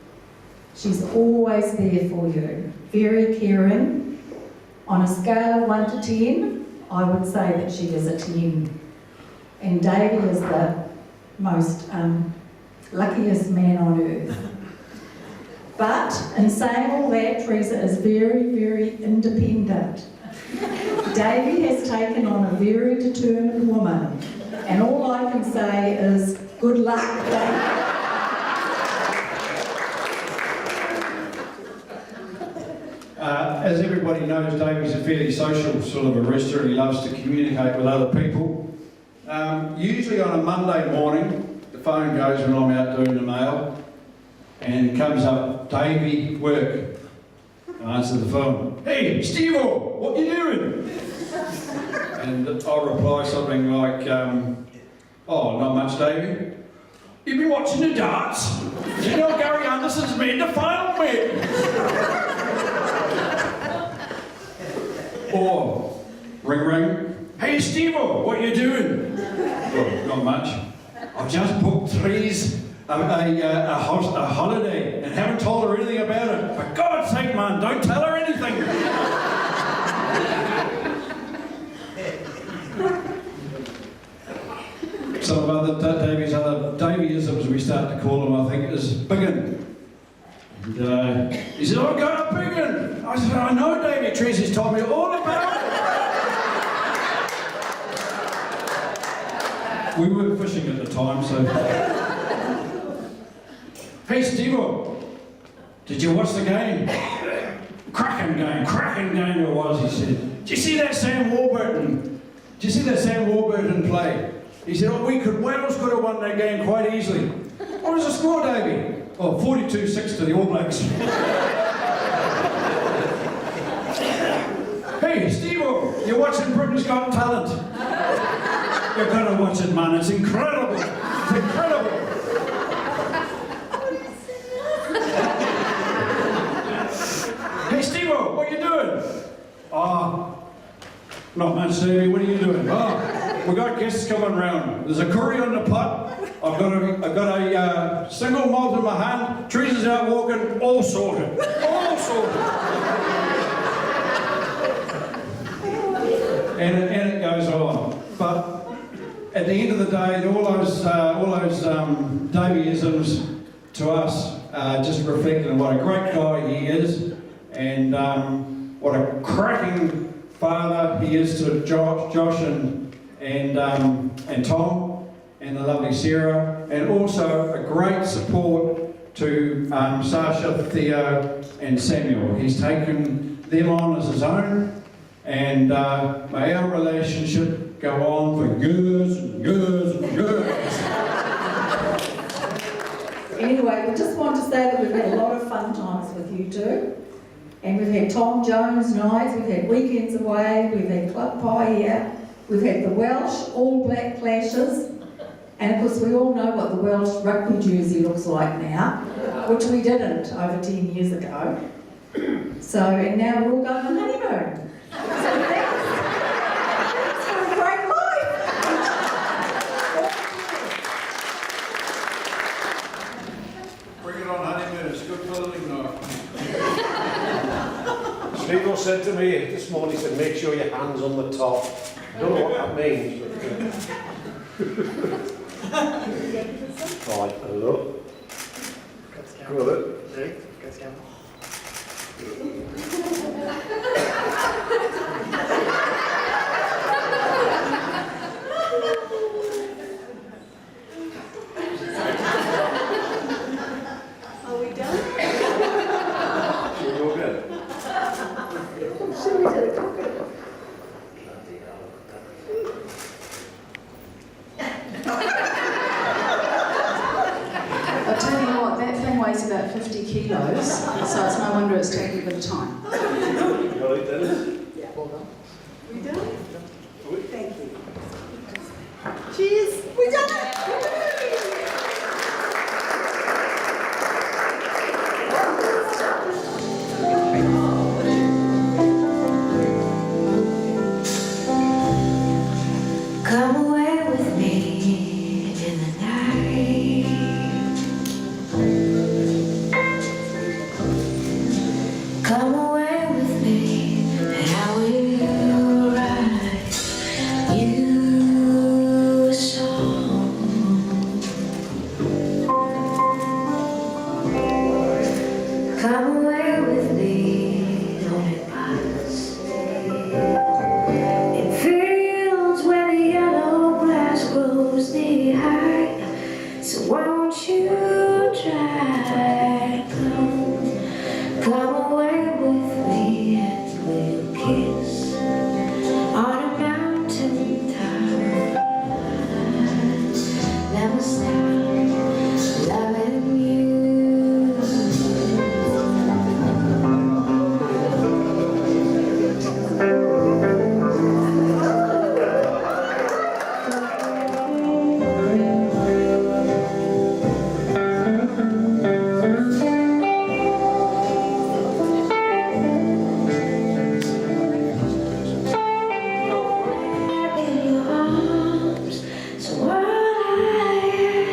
She's always there for you. Very caring. On a scale of 1 to 10, I would say that she is a 10. And Davey is the most luckiest man on earth. But in saying all that, Theresa is very, very independent. Davey has taken on a very determined woman. And all I can say is, good luck, Davey. As everybody knows, Davey's a fairly social sort of a rooster. He loves to communicate with other people. Usually on a Monday morning, the phone goes when I'm out doing the mail, and comes up, Davey, work. I answer the phone, hey, Steve-o, what you doing? And I'll reply something like, oh, not much, Davey. You've been watching the darts? You know Gary Anderson's made the final, mate. Or, ring ring, hey Steve-o, what you doing? Well, not much. I've just booked Therese a holiday and haven't told her anything about it. For God's sake, man, don't tell her anything. Some of other Daveyisms we start to call them, I think, is biggin. And he said, I've got a biggin. I said, I know, Davey. Teresa's told me all about it. We weren't fishing at the time, so... Hey, Steve-o, did you watch the game? Cracking game it was, he said. Did you see that Sam Warburton play? He said, oh, Wales could have won that game quite easily. What was the score, Davey? Oh, 42-6 to the All Blacks. Hey, Steve-o, you're watching Britain's Got Talent. You've got to watch it, man. It's incredible. It's incredible. Hey, Steve-o, what are you doing? Oh, not much, Davey. What are you doing? Oh, we got guests coming round. There's a curry on the pot. I've got a single malt in my hand. Teresa's out walking. All sorted. All sorted. and it goes on. But at the end of the day, all those Daveyisms to us just reflecting what a great guy he is, and what a cracking father he is to Josh and Tom and the lovely Sarah, and also a great support to Sasha, Theo and Samuel. He's taken them on as his own, and may our relationship go on for years and years and years. Anyway, we just want to say that we've had a lot of fun times with you two, And we've had Tom Jones nights, we've had weekends away, we've had club pie here, we've had the Welsh All Black clashes, and of course we all know what the Welsh rugby jersey looks like now, which we didn't over 10 years ago. So, and now we're all going on honeymoon. So thanks for a great life. Bring it on, honeymoon. It's good for the lignite. Steve said to me this morning, he said, make sure your hand's on the top. I don't know what that means. Right, hello. Good. Are we done? You're good. Should we do it? I'll tell you what, that thing weighs about 50 kilos, so it's no wonder it's taking a bit of time. Yeah. We done? Thank you. Cheers. We done it. Come away with me in the night. Come away with me and I will write you a song. Come away with me on a bus in fields where the yellow grass grows knee high. So won't you try to come away with me and we'll kiss on a mountain top. Never stop loving you. In your arms, so all I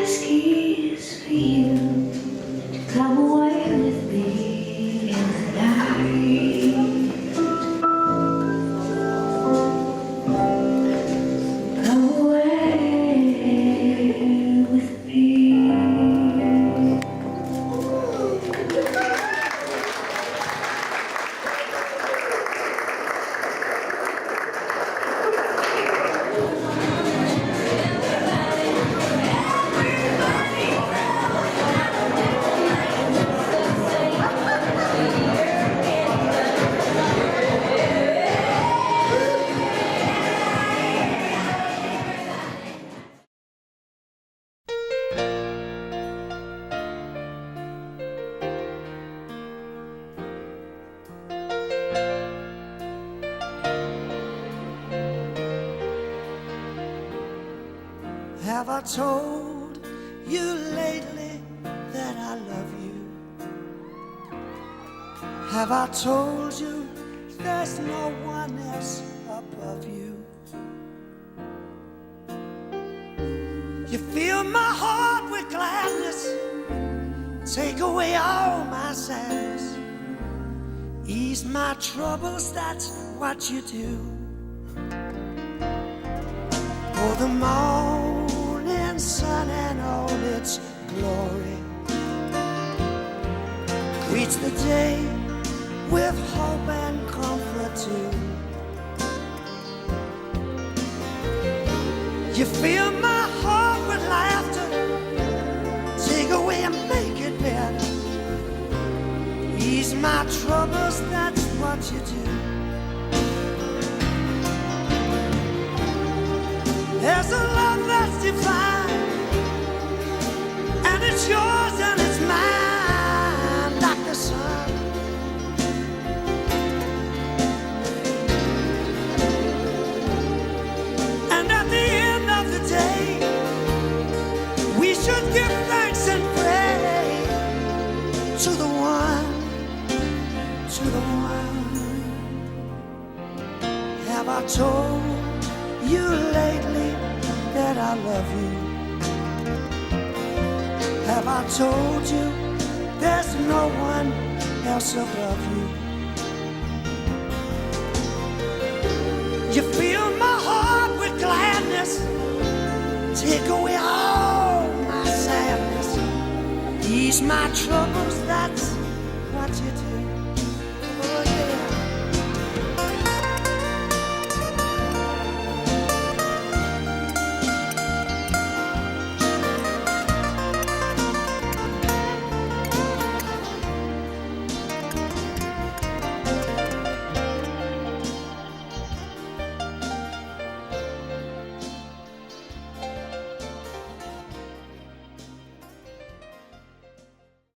ask is for you to come away with me in the night. Come away with me. Have I told you lately that I love you? Have I told you there's no one else above you? You fill my heart with gladness, take away all my sadness, ease my troubles, that's what you do. For the morning sun and all its glory greets the day with hope and comfort too. You fill my heart with laughter, take away and make it better, ease my troubles, that's what you do. There's a love that's divine, and it's yours and it's mine, like the sun. should give thanks and pray to the one, to the one. Have I told you lately that I love you? Have I told you there's no one else above you? You fill my heart with gladness, take away all my sadness, ease my troubles, that's